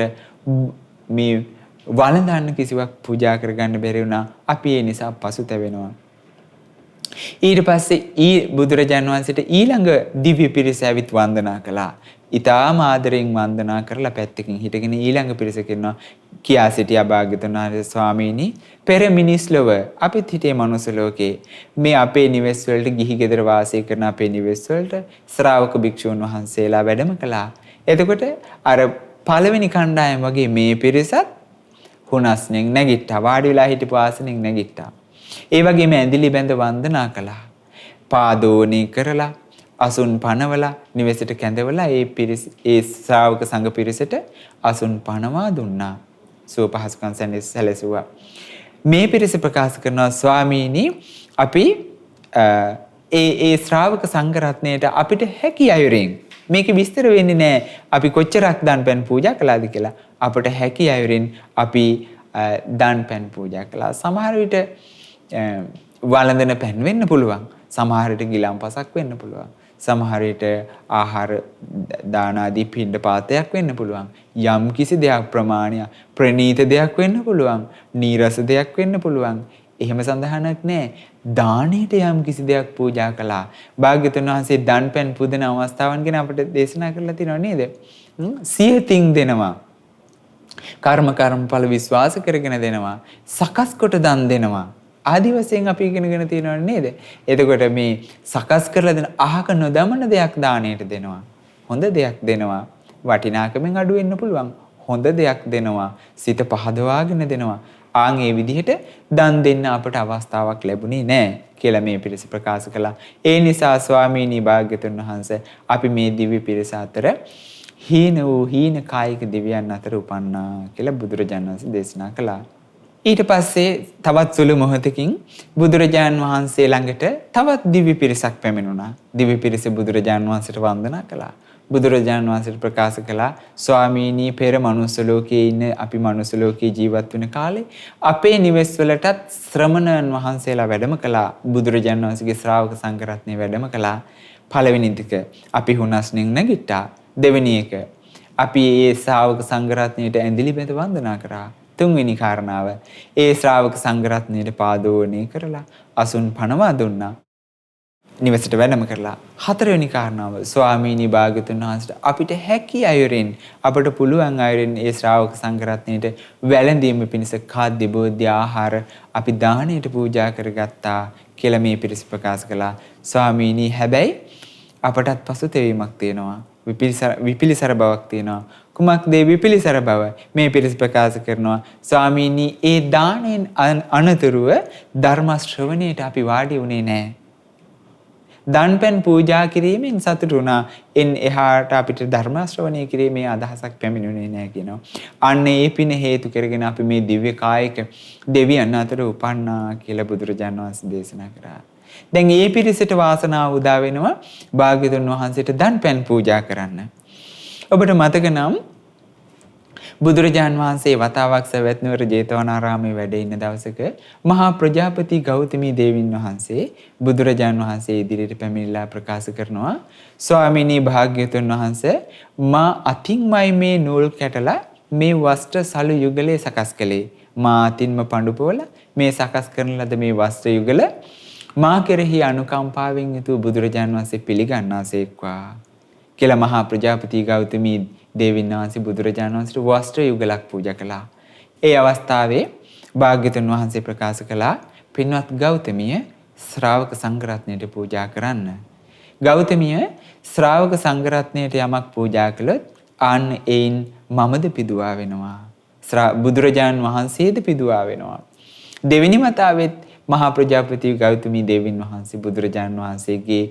මේ වළඳන්න කිසිවක් පූජා කරගන්න බැරි වුණා. අපි ඒ නිසා පසුතැවෙනවා. ඊට පස්සේ බුදුරජාණන් වහන්සේට ඊළඟ දිව්‍ය පිරිස ඇවිත් වන්දනා කළා. ඊටාම ආදරෙන් වන්දනා කරලා පැත්තකින් හිටගෙන ඊළඟ පිරිස කියනවා කියා සිටියා භාග්‍යවතුන් වහන්සේ ස්වාමීනි පෙර මිනිස් ලොව අපිත් හිටියේ මනුස්ස ලෝකේ මේ අපේ නිවෙස් වලට ගිහි ගෙදර වාසය කරන අපේ නිවෙස් වලට ශ්‍රාවක භික්ෂුන් වහන්සේලා වැඩම කළා. එතකොට අර පළවෙනි කණ්ඩායම වගේ මේ පිරිසත් හුනස්නෙන් නැගිට්ටා. වාඩි වෙලා හිටපු ආසනෙන් නැගිට්ටා. ඒ වගේම ඇඳිලි බැඳ වන්දනා කළා. පාදෝණී කරලා අසුන් පනවලා නිවෙසට කැඳවලා ඒ ශ්‍රාවක සංඝ පිරිසට අසුන් පනවා දුන්නා. සුව පහසුකම් සැලසුවා. මේ පිරිස ප්‍රකාශ කරනවා ස්වාමීනි අපි ඒ ශ්‍රාවක සංඝ රත්නයට අපිට හැකි අයුරින් මේක විස්තර වෙන්නේ නැහැ. අපි කොච්චරක් දන්පැන් පූජා කළාද කියලා. අපට හැකි අයුරින් අපි දන්පැන් පූජා කළා. සමහර විට වළඳන පැන් වෙන්න පුළුවන්. සමහර විට ගිලම්පසක් වෙන්න පුළුවන්. සමහර විට ආහාර දාන ආදී පින්ඩ පාතයක් වෙන්න පුළුවන්. යම් කිසි දෙයක් ප්‍රමාණයක් ප්‍රණීත දෙයක් වෙන්න පුළුවන්. නීරස දෙයක් වෙන්න පුළුවන්. එහෙම සඳහනක් නැහැ. දාණයට යම් කිසි දෙයක් පූජා කළා. භාග්‍යවතුන් වහන්සේ දන්පැන් පුදන අවස්ථාවන් ගැන අපිට දේශනා කරලා තියෙනව නේද? සියතින් දෙනවා. කර්මඵල විශ්වාස කරගෙන දෙනවා. සකස් කොට දන් දෙනවා. ආදි වශයෙන් අපි ඉගෙනගෙන තියෙනව නේද? එතකොට මේ සකස් කරලා දෙන අහක නොදමන දෙයක් දාණයට දෙනවා. හොඳ දෙයක් දෙනවා. වටිනාකමෙන් අඩු වෙන්න පුළුවන්. හොඳ දෙයක් දෙනවා. සිත පහදවාගෙන දෙනවා. ආන් ඒ විදිහට දන් දෙන්න අපට අවස්ථාවක් ලැබුණේ නැහැ කියලා මේ පිරිස ප්‍රකාශ කළා. ඒ නිසා ස්වාමීනි භාග්‍යතුන් වහන්සේ අපි මේ දිව්‍ය පිරිස අතර හීන කායික දෙවියන් අතර උපන්නා කියලා බුදුරජාණන් වහන්සේ දේශනා කළා. ඊට පස්සේ තවත් සුළු මොහොතකින් බුදුරජාණන් වහන්සේ ළඟට තවත් දිව්‍ය පිරිසක් පැමිණුණා. දිව්‍ය පිරිස බුදුරජාණන් වහන්සේට වන්දනා කළා. බුදුරජාණන් වහන්සේට ප්‍රකාශ කළා ස්වාමීනි පෙර මනුස්ස ලෝකයේ ඉන්න අපි මනුස්ස ලෝකයේ ජීවත් වෙන කාලේ අපේ නිවෙස් වලටත් ශ්‍රමණයන් වහන්සේලා වැඩම කළා. බුදුරජාණන් වහන්සේගේ ශ්‍රාවක සංඝ රත්නය වැඩම කළා. පළවෙනි ටික අපි හුනස්නෙන් නැගිට්ටා. දෙවෙනි එක අපි ඒ ශ්‍රාවක සංඝ රත්නයට ඇඳිලි බැඳ වන්දනා කරා. තුන්වෙනි කාරණාව ඒ ශ්‍රාවක සංඝ රත්නයට පාදෝණය කරලා අසුන් පනවා දුන්නා. නිවසට වැඩම කරලා හතරවෙනි කාරණාව ස්වාමීනි භාග්‍යතුන් වහන්සේට අපිට හැකි අයුරින් අපට පුළුවන් අයුරින් ඒ ශ්‍රාවක සංඝ රත්නයට වැළඳීම පිණිස ખાද්‍ය බෝධ්‍ය ආහාර අපි දාණයට පූජා කරගත්තා කියලා මේ පිරිස ප්‍රකාශ කළා. ස්වාමීනි හැබැයි අපටත් පසුතැවීමක් තියෙනවා. විපිලිසර බවක් තියෙනවා. කුමක්ද ඒ විපිලිසර බව? මේ පිරිස ප්‍රකාශ කරනවා ස්වාමීනි ඒ දාණයෙන් අනතුරුව ධර්ම ශ්‍රවණයට අපි වාඩි වුණේ නැහැ. දන්පැන් පූජා කිරීමෙන් සතුටු වුණා. එහාට අපිට ධර්ම ශ්‍රවණය කිරීමේ අදහසක් පැමිණුණේ නැහැ කියනවා. අන්න ඒ පින හේතු කරගෙන අපි මේ දිව්‍ය කායික දෙවියන් අතර උපන්නා කියලා බුදුරජාණන් වහන්සේ දේශනා කරා. දැන් මේ පිරිසට වාසනාව උදා වෙනවා භාග්‍යතුන් වහන්සේට දන්පැන් පූජා කරන්න. ඔබට මතක නම් බුදුරජාන් වහන්සේ වතාවක් සවැත් නුවර ජේතවනාරාමයේ වැඩ ඉන්න දවසක මහා ප්‍රජාපති ගෞතමී දේවින් වහන්සේ බුදුරජාන් වහන්සේ ඉදිරියට පැමිණිලා ප්‍රකාශ කරනවා ස්වාමීනි භාග්‍යතුන් වහන්සේ මා අතින්මයි මේ නූල් කැටලා මේ වස්ත්‍ර සලු යුගලේ සකස් කළේ. මා අතින්ම පඬුපොවල මේ සකස් කරන ලද මේ වස්ත්‍ර යුගල මා කෙරෙහි අනුකම්පාවෙන් යුතු බුදුරජාන් වහන්සේ පිළිගන්නාසේක්වා කියලා මහා ප්‍රජාපති ගෞතමී දේවින් වහන්සේ බුදුරජාණන් වහන්සේට වස්ත්‍ර යුගලක් පූජා කළා. ඒ අවස්ථාවේ භාග්‍යතුන් වහන්සේ ප්‍රකාශ කළා පින්වත් ගෞතමිය ශ්‍රාවක සංඝ රත්නයට පූජා කරන්න. ගෞතමිය ශ්‍රාවක සංඝ රත්නයට යමක් පූජා කළොත් ආන්න ඒයින් මමද පිදුවා වෙනවා. බුදුරජාණන් වහන්සේද පිදුවා වෙනවා. දෙවෙනි වතාවෙත් මහා ප්‍රජාපති ගෞතමී දේවින් වහන්සේ බුදුරජාණන් වහන්සේගේ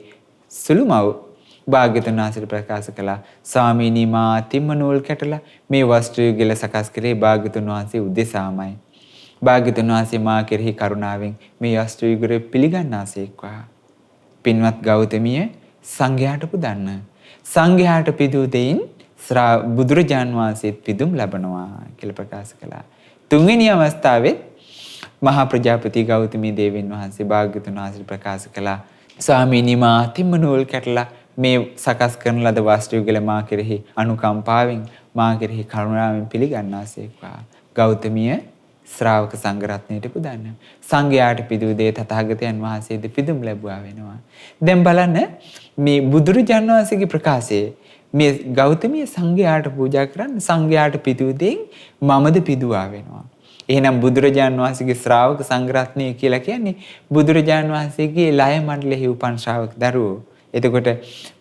සුළුමව් භාග්‍යතුන් වහන්සේට ප්‍රකාශ කළා ස්වාමීනි මා තිම්ම නූල් කැටලා මේ වස්ත්‍ර යුගල සකස් කරේ භාග්‍යතුන් වහන්සේ උදෙසාමයි. භාග්‍යතුන් වහන්සේ මා කෙරෙහි කරුණාවෙන් මේ වස්ත්‍ර යුගල පිළිගන්නාසේක්වා. පින්වත් ගෞතමිය සංඝයාට පුදන්න. සංඝයාට පිදූ දෙයින් බුදුරජාන් වහන්සේත් පිදුම් ලබනවා කියලා ප්‍රකාශ කළා. තුන්වෙනි අවස්ථාවේ මහා ප්‍රජාපති ගෞතමී දේවින් වහන්සේ භාග්‍යතුන් වහන්සේට ප්‍රකාශ කළා ස්වාමීනි මා තිම්ම නූල් කැටලා මේ සකස් කරන ලද වස්ත්‍ර යුගල මා කෙරෙහි අනුකම්පාවෙන් මා කෙරෙහි කරුණාවෙන් පිළිගන්නාසේක්වා. ගෞතමිය ශ්‍රාවක සංඝ රත්නයට පුදන්න. සංඝයාට පිදූ දේ තථාගතයන් වහන්සේද පිදුම් ලැබුවා වෙනවා. දැන් බලන්න මේ බුදුරජාණන් වහන්සේගේ ප්‍රකාශයේ මේ ගෞතමිය සංඝයාට පූජා කරන්න සංඝයාට පිදූ දෙයින් මමද පිදුවා වෙනවා. එහෙනම් බුදුරජාණන් වහන්සේගේ ශ්‍රාවක සංඝ රත්නය කියලා කියන්නේ බුදුරජාණන් වහන්සේගේ ලය මණ්ඩලෙහි උපන් ශ්‍රාවක දරුවෝ. එතකොට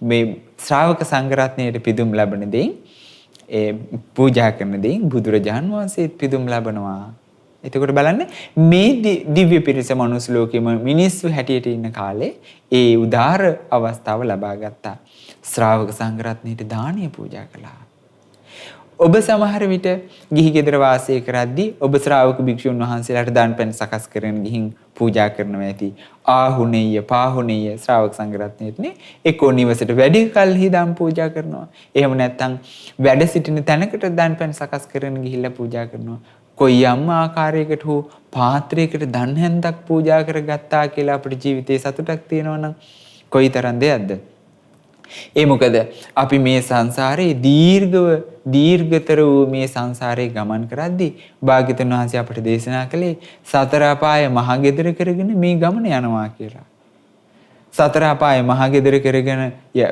මේ ශ්‍රාවක සංඝ රත්නයට පිදුම් ලබන දෙයින් ඒ පූජා කරන දෙයින් බුදුරජාණන් වහන්සේත් පිදුම් ලබනවා. එතකොට බලන්න මේ දිව්‍ය පිරිස මනුස්ස ලෝකෙම මිනිස්සු හැටියට ඉන්න කාලේ ඒ උදාර අවස්ථාව ලබා ගත්තා. ශ්‍රාවක සංඝ රත්නයට දානීය පූජා කළා. ඔබ සමහර විට ගිහි ගෙදර වාසය කරද්දී ඔබ ශ්‍රාවක භික්ෂුන් වහන්සේලාට දාන පැන් සකස් කරගෙන ගිහින් පූජා කරනවා ඇති. ආහුණෙය පාහුණෙය ශ්‍රාවක සංඝ රත්නයටනේ එක්කෝ නිවසට වැඩි කල්හි දාන පූජා කරනවා. එහෙම නැත්නම් වැඩ සිටින තැනකට දාන පැන් සකස් කරගෙන ගිහිල්ලා පූජා කරනවා. කොයි යම් ආකාරයකට හෝ පාත්‍රයකට දන් හැන්දක් පූජා කරගත්තා කියලා අපේ ජීවිතේ සතුටක් තියෙනවා නම් කොයිතරම් දෙයක්ද? ඒ මොකද අපි මේ සංසාරේ දීර්ඝතර වූ මේ සංසාරේ ගමන් කරද්දී භාග්‍යවතුන් වහන්සේ අපට දේශනා කළේ සතර අපාය මහගෙදර කරගෙන මේ ගමන යනවා කියලා. සතර අපාය මහගෙදර කරගෙන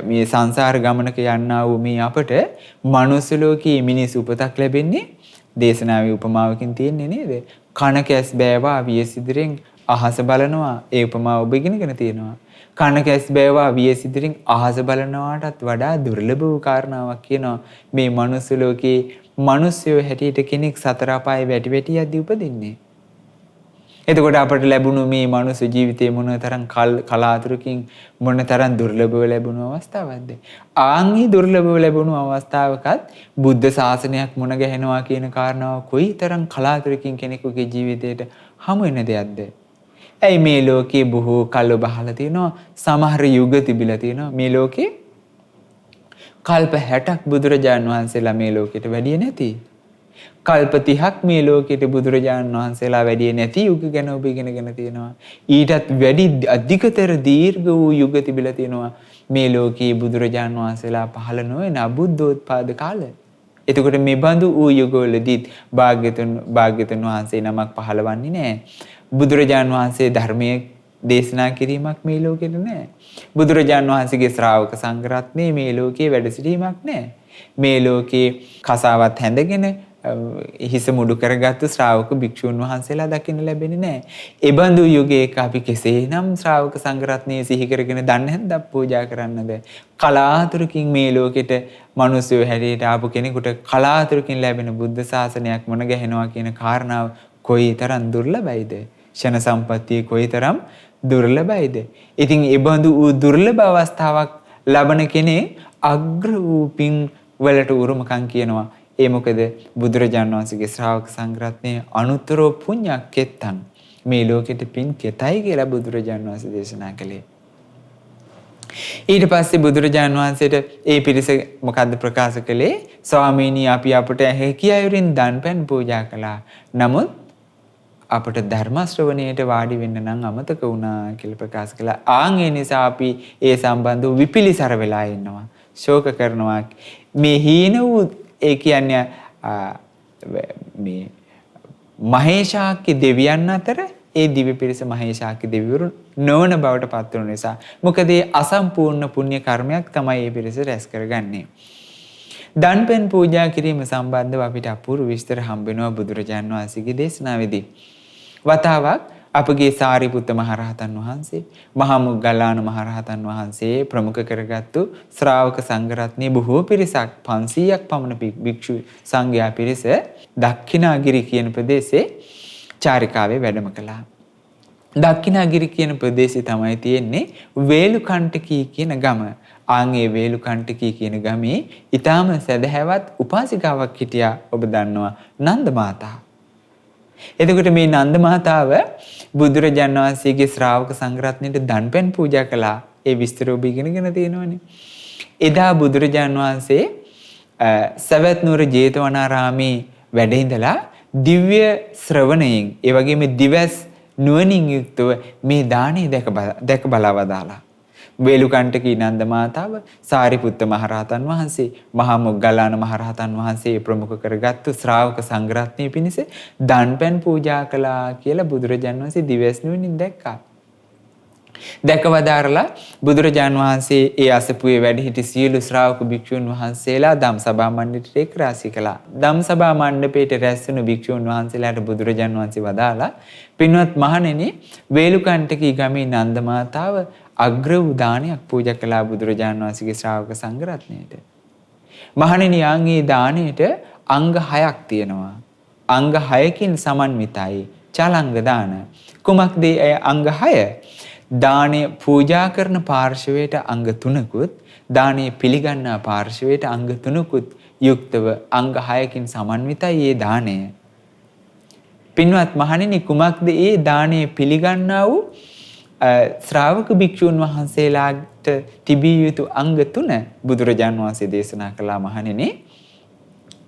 මේ සංසාර ගමනක යන්නා වූ මේ අපට මනුස්ස ලෝකයේ මිනිස් උපතක් ලැබෙන්නේ දේශනාවේ උපමාවකින් තියෙන්නේ නේද? කණ කැස් බෑවා වියසිදිරෙන් අහස බලනවා. ඒ උපමාව ඔබ ඉගෙනගෙන තියෙනවා. කන කැස් බෑවා වියස් ඉදිරින් අහස බලනවාටත් වඩා දුර්ලභ වූ කාරණාවක් කියනවා. මේ මනුස්ස ලෝකේ මිනිස්සුયો හැටියට කෙනෙක් සතර අපායේ වැටි වැටි යද්දී උපදින්නේ. එතකොට අපට ලැබුණු මේ මනුස්ස ජීවිතේ මොනතරම් කලාතුරකින් මොනතරම් දුර්ලභව ලැබුණු අවස්ථාවක්ද? ආන්හි දුර්ලභව ලැබුණු අවස්ථාවකත් බුද්ධ ශාසනයක් මුණ ගැහෙනවා කියන කාරණාව කොයිතරම් කලාතුරකින් කෙනෙකුගේ ජීවිතයට හමු වෙන දෙයක්ද? ඇයි මේ ලෝකේ බොහෝ කල් ඔබ අහලා තියෙනවා සමහර යුග තිබිලා තියෙනවා මේ ලෝකේ කල්ප 60ක් බුදුරජාණන් වහන්සේලා මේ ලෝකෙට වැඩිය නැති. කල්ප 30ක් මේ ලෝකෙට බුදුරජාණන් වහන්සේලා වැඩිය නැති යුග ගැන ඔබ ඉගෙනගෙන තියෙනවා. ඊටත් වැඩි අධිකතර දීර්ඝ වූ යුග තිබිලා තියෙනවා මේ ලෝකේ බුදුරජාණන් වහන්සේලා පහළ නොවන අබුද්ධෝත්පාද කාලය. එතකොට මේ බඳු වූ යුගවලදීත් භාග්‍යතුන් වහන්සේ නමක් පහළවන්නේ නැහැ. බුදුරජාණන් වහන්සේ ධර්මයේ දේශනා කිරීමක් මේ ලෝකෙට නැහැ. බුදුරජාණන් වහන්සේගේ ශ්‍රාවක සංඝරත්නයේ මේ ලෝකේ වැඩ සිටීමක් නැහැ. මේ ලෝකේ කසාවත් හැඳගෙන හිස මුඩු කරගත්තු ශ්‍රාවක භික්ෂුන් වහන්සේලා දකින්න ලැබෙන්නේ නැහැ. ඒ බඳු යුගයක අපි කෙසේනම් ශ්‍රාවක සංඝරත්නයේ සිහි කරගෙන දන් හැන්දක් පූජා කරන්නද? කලාතුරකින් මේ ලෝකෙට මිනිස්සු හැටියට ආපු කෙනෙකුට කලාතුරකින් ලැබෙන බුද්ධ ශාසනයක් මුණ ගැහෙනවා කියන කාරණාව කොයිතරම් දුර්ලභයිද? ෂණ සම්පත්තිය කොයිතරම් දුර්ලභයිද? ඉතින් ඒ බඳු වූ දුර්ලභ අවස්ථාවක් ලබන කෙනෙක් අග්‍ර වූ පින් වලට උරුමකම් කියනවා. ඒ මොකද බුදුරජාණන් වහන්සේගේ ශ්‍රාවක සංඝරත්නයේ අනුත්තරෝ පුඤ්ඤක්කෙත්තං මේ ලෝකෙට පින් කෙතයි කියලා බුදුරජාණන් වහන්සේ දේශනා කළේ. ඊට පස්සේ බුදුරජාණන් වහන්සේට ඒ පිරිස මොකද්ද ප්‍රකාශ කළේ? ස්වාමීනි අපි අපට හැකි අයුරින් දන්පැන් පූජා කළා. නමුත් අපට ධර්ම ශ්‍රවණයට වාඩි වෙන්න නම් අමතක වුණා කියලා ප්‍රකාශ කළා. ආන් ඒ නිසා අපි ඒ සම්බන්ධව විපිලිසර වෙලා ඉන්නවා. ශෝක කරනවා. මේ හීන වූ ඒ කියන්නේ මේ මහේශාක්‍ය දෙවියන් අතර ඒ දිව්‍ය පිරිස මහේශාක්‍ය දෙවිවරු නොවන බවට පත් වුන නිසා මොකද ඒ අසම්පූර්ණ පුණ්‍ය කර්මයක් තමයි මේ පිරිස රැස් කරගන්නේ. දන්පැන් පූජා කිරීම සම්බන්ධව අපිට අපූර්ව විස්තර හම්බ වෙනවා බුදුරජාණන් වහන්සේගේ දේශනාවේදී. වතාවක් අපගේ සාරිපුත්ත මහරහතන් වහන්සේ, මහා මොග්ගල්ලාන මහරහතන් වහන්සේ ප්‍රමුඛ කරගත්තු ශ්‍රාවක සංඝරත්නයේ බොහෝ පිරිසක් 500ක් පමණ භික්ෂු සංඝයා පිරිස දක්ඛිනාගිරි කියන ප්‍රදේශයේ චාරිකාවේ වැඩම කළා. දක්ඛිනාගිරි කියන ප්‍රදේශය තමයි තියෙන්නේ වේලුකණ්ඨකී කියන ගම. ආන්ගේ වේලුකණ්ඨකී කියන ගමේ ඊටාම සදහැවත් උපාසිකාවක් හිටියා. ඔබ දන්නවා නන්ද මාතා. එතකොට මේ නන්ද මාතාව බුදුරජාණන් වහන්සේගේ ශ්‍රාවක සංඝරත්නයට දන්පැන් පූජා කළා. ඒ විස්තර ඔබ ඉගෙනගෙන තියෙනවනේ. එදා බුදුරජාණන් වහන්සේ සවැත් නුවර ජේතවනාරාමේ වැඩ ඉඳලා දිව්‍ය ශ්‍රවණයෙන් ඒ වගේම දිවස් නුවණින් යුක්තව මේ දාණය දැක බලවදාලා. වේලුකණ්ඨකී නන්ද මාතාව, සාරිපුත්ත මහරහතන් වහන්සේ, මහා මොග්ගල්ලාන මහරහතන් වහන්සේ ප්‍රමුඛ කරගත්තු ශ්‍රාවක සංඝරත්නයේ පිණිස දන්පැන් පූජා කළා කියලා බුදුරජාණන් වහන්සේ දිවස් නුවණින් දැක්කා. දැකවදාරලා බුදුරජාණන් වහන්සේ ඒ අසපුවේ වැඩ සිටි සියලු ශ්‍රාවක භික්ෂුන් වහන්සේලා ධම්සභා මණ්ඩපයට එක්රාසී කළා. ධම්සභා මණ්ඩපයට රැස් වුණු භික්ෂුන් වහන්සේලාට බුදුරජාණන් වහන්සේ වදාලා, පින්වත් මහණෙනි, වේලුකණ්ඨකී ගමේ නන්ද මාතාව අග්‍ර වූ දානයක් පූජා කළා බුදුරජාණන් වහන්සේගේ ශ්‍රාවක සංඝරත්නයට. මහණෙනි, ආන්ගේ දාණයට අංග 6ක් තියෙනවා. අංග 6කින් සමන්විතයි. චලංග දාන. කුමක්ද ඒ අංග 6? දානය පූජා කරන පාර්ශවයට අංග 3කුත්, දානය පිළිගන්නා පාර්ශවයට අංග 3කුත් යුක්තව අංග 6කින් සමන්විතයි මේ දානය. පින්වත් මහණෙනි, කුමක්ද ඒ දානය පිළිගන්නා වූ ශ්‍රාවක භික්ෂුන් වහන්සේලාට තිබිය යුතු අංග 3 බුදුරජාණන් වහන්සේ දේශනා කළා. මහණෙනි,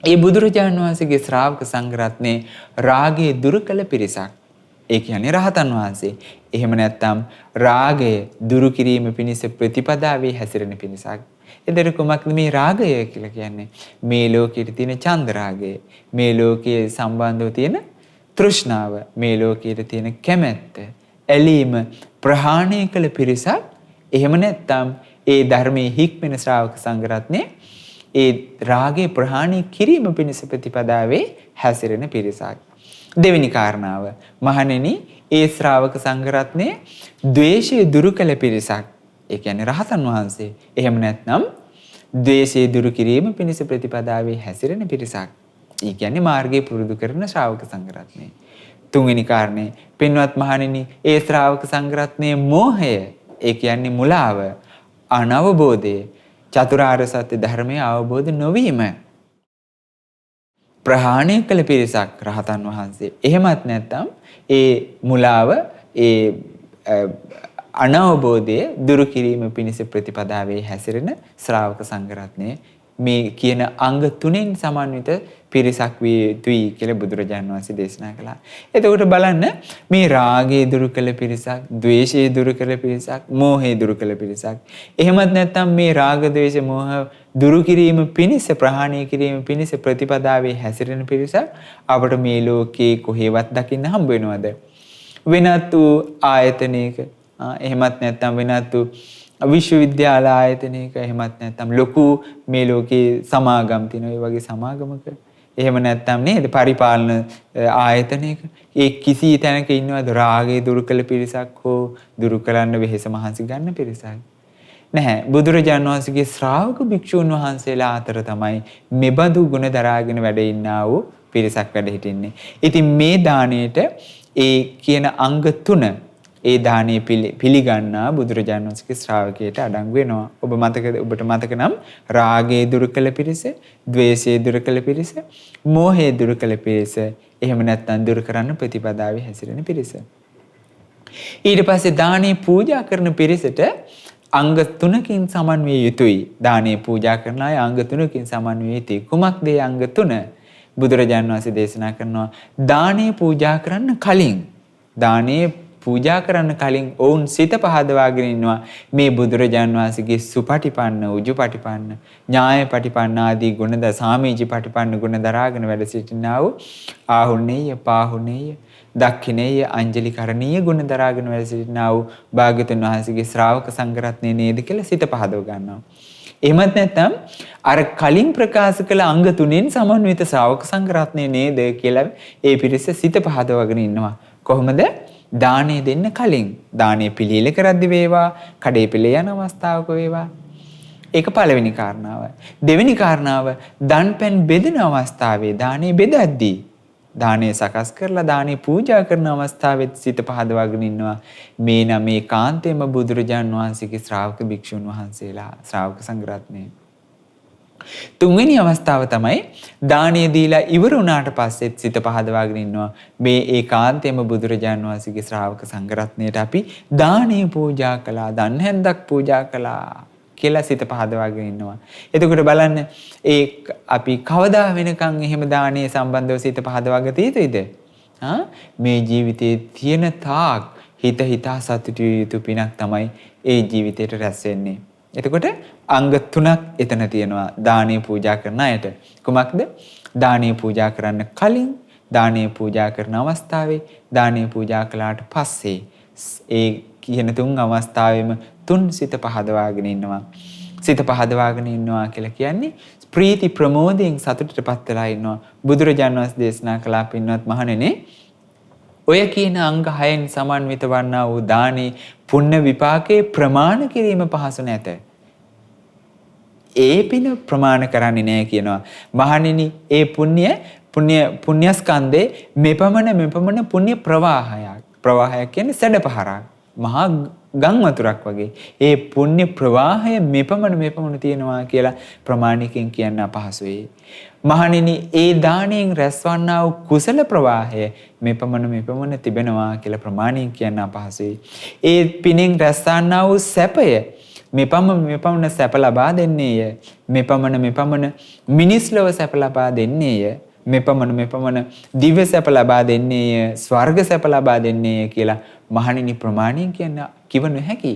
ඒ බුදුරජාණන් වහන්සේගේ ශ්‍රාවක සංඝරත්නයේ රාගය දුරු කළ පිරිසක්. ඒ කියන්නේ රහතන් වහන්සේ. එහෙම නැත්නම් රාගය දුරු කිරීම පිණිස ප්‍රතිපදාවේ හැසිරෙන පිරිසක්. එතකොට කුමක්ද මේ රාගය කියලා කියන්නේ? මේ ලෝකයේ තියෙන ඡන්ද රාගය, මේ ලෝකයේ සම්බන්ධව තියෙන තෘෂ්ණාව, මේ ලෝකයේ තියෙන කැමැත්ත, ඇලීම ප්‍රහාණය කළ පිරිසක්. එහෙම නැත්නම් ඒ ධර්මයේ හික්මෙන ශ්‍රාවක සංඝරත්නයේ ඒ රාගය ප්‍රහාණය කිරීම පිණිස ප්‍රතිපදාවේ හැසිරෙන පිරිසක්. දෙවෙනි කාරණාව, මහණෙනි, ඒ ශ්‍රාවක සංඝරත්නයේ ද්වේෂය දුරු කළ පිරිසක්. ඒ කියන්නේ රහතන් වහන්සේ. එහෙම නැත්නම් ද්වේෂය දුරු කිරීම පිණිස ප්‍රතිපදාවේ හැසිරෙන පිරිසක්. ඒ කියන්නේ මාර්ගයේ පුරුදු කරන ශ්‍රාවක සංඝරත්නය. තුන්වෙනි කාරණේ පින්වත් මහණෙනි ඒ ශ්‍රාවක සංඝරත්නයේ මෝහය ඒ කියන්නේ මුලාව අනවබෝධය චතුරාර්ය සත්‍ය ධර්මයේ අවබෝධ නොවීම ප්‍රහාණය කළ පිරිසක් රහතන් වහන්සේ. එහෙමත් නැත්නම් ඒ මුලාව ඒ අනවබෝධය දුරු කිරීම පිණිස ප්‍රතිපදාවේ හැසිරෙන ශ්‍රාවක සංඝරත්නය මේ කියන අංග තුනෙන් සමන්විත පිරිසක් විය යුතුයි කියලා බුදුරජාණන් වහන්සේ දේශනා කළා. එතකොට බලන්න මේ රාගය දුරු කළ පිරිසක්, ද්වේෂය දුරු කළ පිරිසක්, මෝහය දුරු කළ පිරිසක්. එහෙමත් නැත්නම් මේ රාග, ද්වේෂ, මෝහ දුරු කිරීම පිණිස ප්‍රහාණය කිරීම පිණිස ප්‍රතිපදාවේ හැසිරෙන පිරිසක් අපට මේ ලෝකේ කොහෙවත් දකින්න හම්බ වෙනවද? වෙනත් වූ ආයතනයක එහෙමත් නැත්නම් වෙනත් වූ විශ්වවිද්‍යාල ආයතනයක එහෙමත් නැත්නම් ලොකු මේ ලෝකේ සමාගම් තියෙන ඒ වගේ සමාගමක එහෙම නැත්නම් නේද පරිපාලන ආයතනයක ඒ කිසි තැනක ඉන්නවද රාගය දුරු කළ පිරිසක් හෝ දුරු කරන්න වෙහෙස මහන්සි ගන්න පිරිසක් නැහැ. බුදුරජාණන් වහන්සේගේ ශ්‍රාවක භික්ෂූන් වහන්සේලා අතර තමයි මෙබඳු ගුණ දරාගෙන වැඩ ඉන්නා වූ පිරිසක් වැඩ හිටින්නේ. ඉතින් මේ දාණයට ඒ කියන අංග තුන ඒ දානීය පිළිගන්නා බුදුරජාණන් වහන්සේගේ ශ්‍රාවකයට අඩංගු වෙනවා. ඔබට මතක නම් රාගය දුරු කළ පිරිස, ද්වේෂය දුරු කළ පිරිස, මෝහය දුරු කළ පිරිස, එහෙම නැත්නම් දුරු කරන්න ප්‍රතිපදාවේ හැසිරෙන පිරිස. ඊට පස්සේ දානීය පූජා කරන පිරිසට අංග තුනකින් සමන්විය යුතුයි. දානීය පූජා කරන අය අංග තුනකින් සමන්විය යුතුයි. කුමක්ද ඒ අංග තුන? බුදුරජාණන් වහන්සේ දේශනා කරනවා දානීය පූජා කරන්න කලින් දානීය පූජා කරන්න කලින් ඔවුන් සිත පහදවාගෙන ඉන්නවා මේ බුදුරජාන් වහන්සේගේ සුපටිපන්න, උජුපටිපන්න, ඥායපටිපන්න ආදී ගුණද සාමීචි පටිපන්න ගුණ දරාගෙන වැඩ සිටිනා වූ ආහුණේය, පාහුණේය, දක්ඛිනේය, අංජලි කරණීය ගුණ දරාගෙන වැඩ සිටිනා වූ භාග්‍යතුන් වහන්සේගේ ශ්‍රාවක සංඝරත්නය නේද කියලා සිත පහදව ගන්නවා. එහෙමත් නැත්නම් අර කලින් ප්‍රකාශ කළ අංග තුනෙන් සමන්විත ශ්‍රාවක සංඝරත්නය නේද කියලා ඒ පිරිස සිත පහදවගෙන ඉන්නවා. කොහොමද? දාණය දෙන්න කලින් දාණය පිළියෙල කරද්දි වේවා කඩේ පිළේ යන අවස්ථාවක වේවා ඒක පළවෙනි කාරණාව. දෙවෙනි කාරණාව දන් පැන් බෙදෙන අවස්ථාවේ දාණය බෙදද්දී දාණය සකස් කරලා දාණය පූජා කරන අවස්ථාවෙත් සිත පහදවාගෙන ඉන්නවා මේ නම් මේ කාන්තේම බුදුරජාන් වහන්සේගේ ශ්‍රාවක භික්ෂුන් වහන්සේලා ශ්‍රාවක සංඝරත්නය. තුන්වෙනි අවස්ථාව තමයි දානීය දීලා ඉවර වුණාට පස්සෙත් සිත පහදවාගෙන ඉන්නවා මේ ඒකාන්තයෙන්ම බුදුරජාණන් වහන්සේගේ ශ්‍රාවක සංඝරත්නයට අපි දානීය පූජා කළා, දන් හැන්දක් පූජා කළා කියලා සිත පහදවාගෙන ඉන්නවා. එතකොට බලන්න ඒ අපි කවදා වෙනකන් එහෙම දානීය සම්බන්ධව සිත පහදවාගත යුතුයිද? මේ ජීවිතයේ තියෙන තාක් හිත හිතා සතුටු යුතු පිනක් තමයි ඒ ජීවිතේට රැස් වෙන්නේ. එතකොට අංග තුනක් එතන තියෙනවා දානීය පූජා කරන අයට. කුමක්ද? දානීය පූජා කරන්න කලින්, දානීය පූජා කරන අවස්ථාවේ, දානීය පූජා කළාට පස්සේ ඒ කියන තුන් අවස්ථාවෙම තුන් සිත පහදවාගෙන ඉන්නවා. සිත පහදවාගෙන ඉන්නවා කියලා කියන්නේ ප්‍රීති ප්‍රමෝදයෙන් සතුටටපත් වෙලා ඉන්නවා. බුදුරජාණන් වහන්සේ දේශනා කළා පින්වත් මහණෙනි ඔය කියන අංග 6න් සමන්විත වන්නා වූ දානේ පුණ්‍ය විපාකේ ප්‍රමාණ කිරීම පහසු නැත. ඒ පින ප්‍රමාණ කරන්නේ නැහැ කියනවා. මහණෙනි ඒ පුණ්‍යස්කන්ධේ මෙපමණ පුණ්‍ය ප්‍රවාහයක්. ප්‍රවාහයක් කියන්නේ සැඩපහරක්. මහා ගම් වතුරක් වගේ. ඒ පුණ්‍ය ප්‍රවාහය මෙපමණ තියෙනවා කියලා ප්‍රමාණිකෙන් කියන්න අපහසුයි. මහණෙනි ඒ දාණයෙන් රැස්වන්නා වූ කුසල ප්‍රවාහය මෙපමණ තිබෙනවා කියලා ප්‍රමාණයෙන් කියන්න අපහසුයි. ඒ පිනෙන් රැස්වන්නා වූ සැපය මෙපමණ සැප ලබා දෙන්නේය. මෙපමණ මිනිස් ලොව සැප ලබා දෙන්නේය. මෙපමණ දිව්‍ය සැප ලබා දෙන්නේය. ස්වර්ග සැප ලබා දෙන්නේය කියලා මහණෙනි ප්‍රමාණයෙන් කියන්න කිව නොහැකි.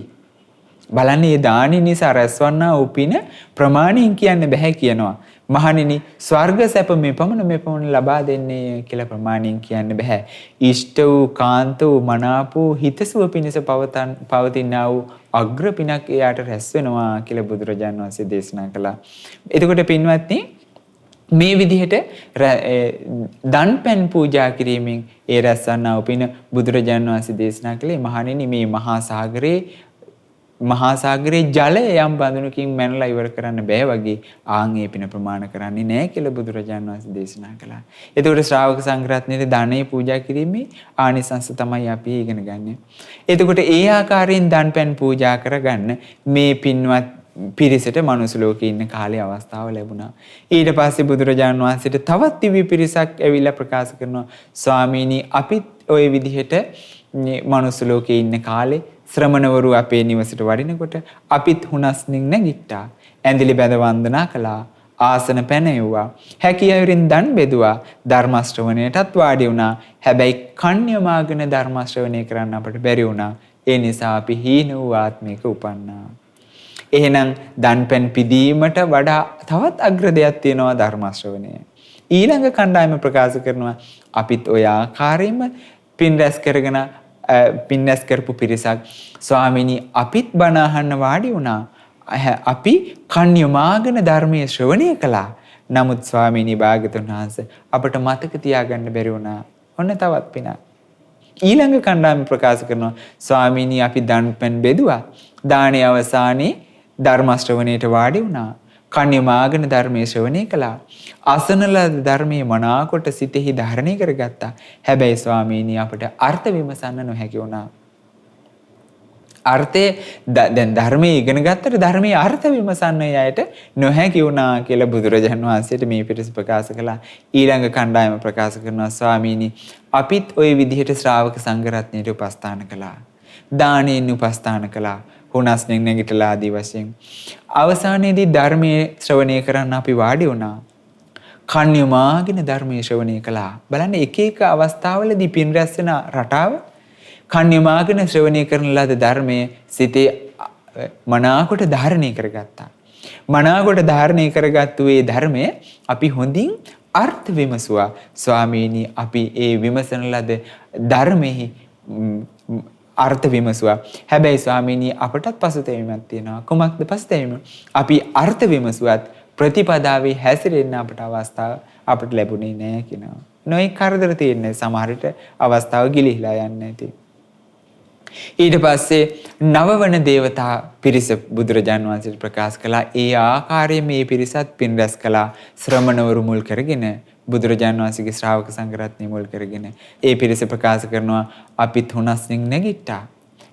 බලන්න මේ දානි නිසා රැස්වන්නා වූ පින ප්‍රමාණයෙන් කියන්න බෑ කියනවා. මහණෙනි ස්වර්ග සැප මෙපමණ ලබා දෙන්නේ කියලා ප්‍රමාණයෙන් කියන්න බෑ. ඉෂ්ට වූ කාන්ත වූ මනාප වූ හිතසුව පිණිස පවතිනා වූ අග්‍ර පිනක් එයාට රැස් වෙනවා කියලා බුදුරජාණන් වහන්සේ දේශනා කළා. එතකොට පින්වත්නි මේ විදිහට දන් පැන් පූජා කිරීමෙන් ඒ රැස්වන්නා වූ පින බුදුරජාණන් වහන්සේ දේශනා කළේ මහණෙනි මේ මහා සාගරයේ ජලය යම් බඳුනකින් මැනලා ඉවර කරන්න බෑ වගේ ආන් ඒ පින ප්‍රමාණ කරන්නේ නැහැ කියලා බුදුරජාණන් වහන්සේ දේශනා කළා. එතකොට ශ්‍රාවක සංඝරත්නයේ දානේ පූජා කිරීමේ ආනිසංස තමයි අපි ඉගෙන ගන්න. එතකොට ඒ ආකාරයෙන් දන් පැන් පූජා කරගන්න මේ පින්වත් පිරිසට මනුස්ස ලෝකේ ඉන්න කාලේ අවස්ථාව ලැබුණා. ඊට පස්සේ බුදුරජාණන් වහන්සේට තවත් දිව්‍ය පිරිසක් ඇවිල්ලා ප්‍රකාශ කරනවා ස්වාමීනි අපිත් ওই විදිහට මනුස්ස ලෝකේ ඉන්න කාලේ ශ්‍රමණවරු අපේ නිවසට වඩිනකොට අපිත් හුනස්නින් නැගිට්ටා. ඇඳිලි බැඳ වන්දනා කළා. ආසන පැනෙව්වා. හැකියවරින් දන් බෙදුවා. ධර්ම ශ්‍රවණයටත් වාඩි වුණා. හැබැයි කන්‍යමාගෙන ධර්ම ශ්‍රවණය කරන්න අපට බැරි වුණා. ඒ නිසා අපි හීන වූ ආත්මික උපන්නා. එහෙනම් දන්පැන් පිදීමට වඩා තවත් අග්‍ර දෙයක් තියෙනවා ධර්ම ශ්‍රවණය. ඊළඟ කණ්ඩායම ප්‍රකාශ කරනවා අපිත් ඔය ආකාරයෙන්ම පින් රැස් කරගෙන පින් රැස් කරපු පිරිසක් ස්වාමීනි අපිත් බණ අහන්න වාඩි වුණා. අපි කන් යොමාගෙන ධර්මයේ ශ්‍රවණය කළා. නමුත් ස්වාමීනි භාග්‍යතුන් වහන්සේ අපට මතක තියාගන්න බැරි වුණා. ඔන්න තවත් පිනක්. ඊළඟ කණ්ඩායම ප්‍රකාශ කරනවා ස්වාමීනි අපි දන්පැන් බෙදුවා. දානේ අවසානයේ ධර්ම ශ්‍රවණයට වාඩි වුණා. කන්‍යමාගෙන ධර්මයේ ශ්‍රවණය කළා. අසනල ධර්මයේ මනාකොට සිතෙහි ධාරණය කරගත්තා. හැබැයි ස්වාමීනි අපට අර්ථ විමසන්න නොහැකි වුණා. අර්ථය දැන් ධර්මයේ ඉගෙන ගත්තට ධර්මයේ අර්ථ විමසන්න යයට නොහැකි වුණා කියලා බුදුරජාණන් වහන්සේට මේ පිටස ප්‍රකාශ කළා. ඊළඟ කණ්ඩායම ප්‍රකාශ කරනවා ස්වාමීනි අපිත් ওই විදිහට ශ්‍රාවක සංඝරත්නයට උපස්ථාන කළා. දානෙන් උපස්ථාන කළා. හුනස්නෙන් නැගිටලා ආදී වශයෙන් අවසානයේදී ධර්මයේ ශ්‍රවණය කරන්න අපි වාඩි වුණා. කන් යොමාගෙන ධර්මයේ ශ්‍රවණය කළා. බලන්න එක එක අවස්ථාවලදී පින් රැස් වෙන රටාව කන් යොමාගෙන ශ්‍රවණය කරන ලද ධර්මයේ සිතේ මනාකොට ධාරණය කරගත්තා. මනාකොට ධාරණය කරගත්තු ඒ ධර්මය අපි හොඳින් අර්ථ විමසුවා. ස්වාමීනි අපි ඒ විමසන ලද ධර්මෙහි අර්ථ විමසුවා. හැබැයි ස්වාමීනි අපටත් පසුතැවීමක් තියෙනවා. කොමක්ද පසුතැවීම? අපි අර්ථ විමසුවත් ප්‍රතිපදාවේ හැසිරෙන්න අපට අවස්ථාව අපට ලැබුණේ නැහැ කියනවා. නොයි කරදර තියෙන්නේ සමහර විට අවස්ථාව ගිලිහිලා යන්නේ නැති. ඊට පස්සේ නවවන දේවතා පිරිස බුදුරජාන් වහන්සේට ප්‍රකාශ කළා. ඒ ආකාරයෙන් මේ පිරිසත් පින් රැස් කළා. ශ්‍රමණවරු මුල් කරගෙන බුදුරජාණන් වහන්සේගේ ශ්‍රාවක සංඝරත්නය මුල් කරගෙන ඒ පිරිස ප්‍රකාශ කරනවා අපිත් හුනස්නින් නැගිට්ටා.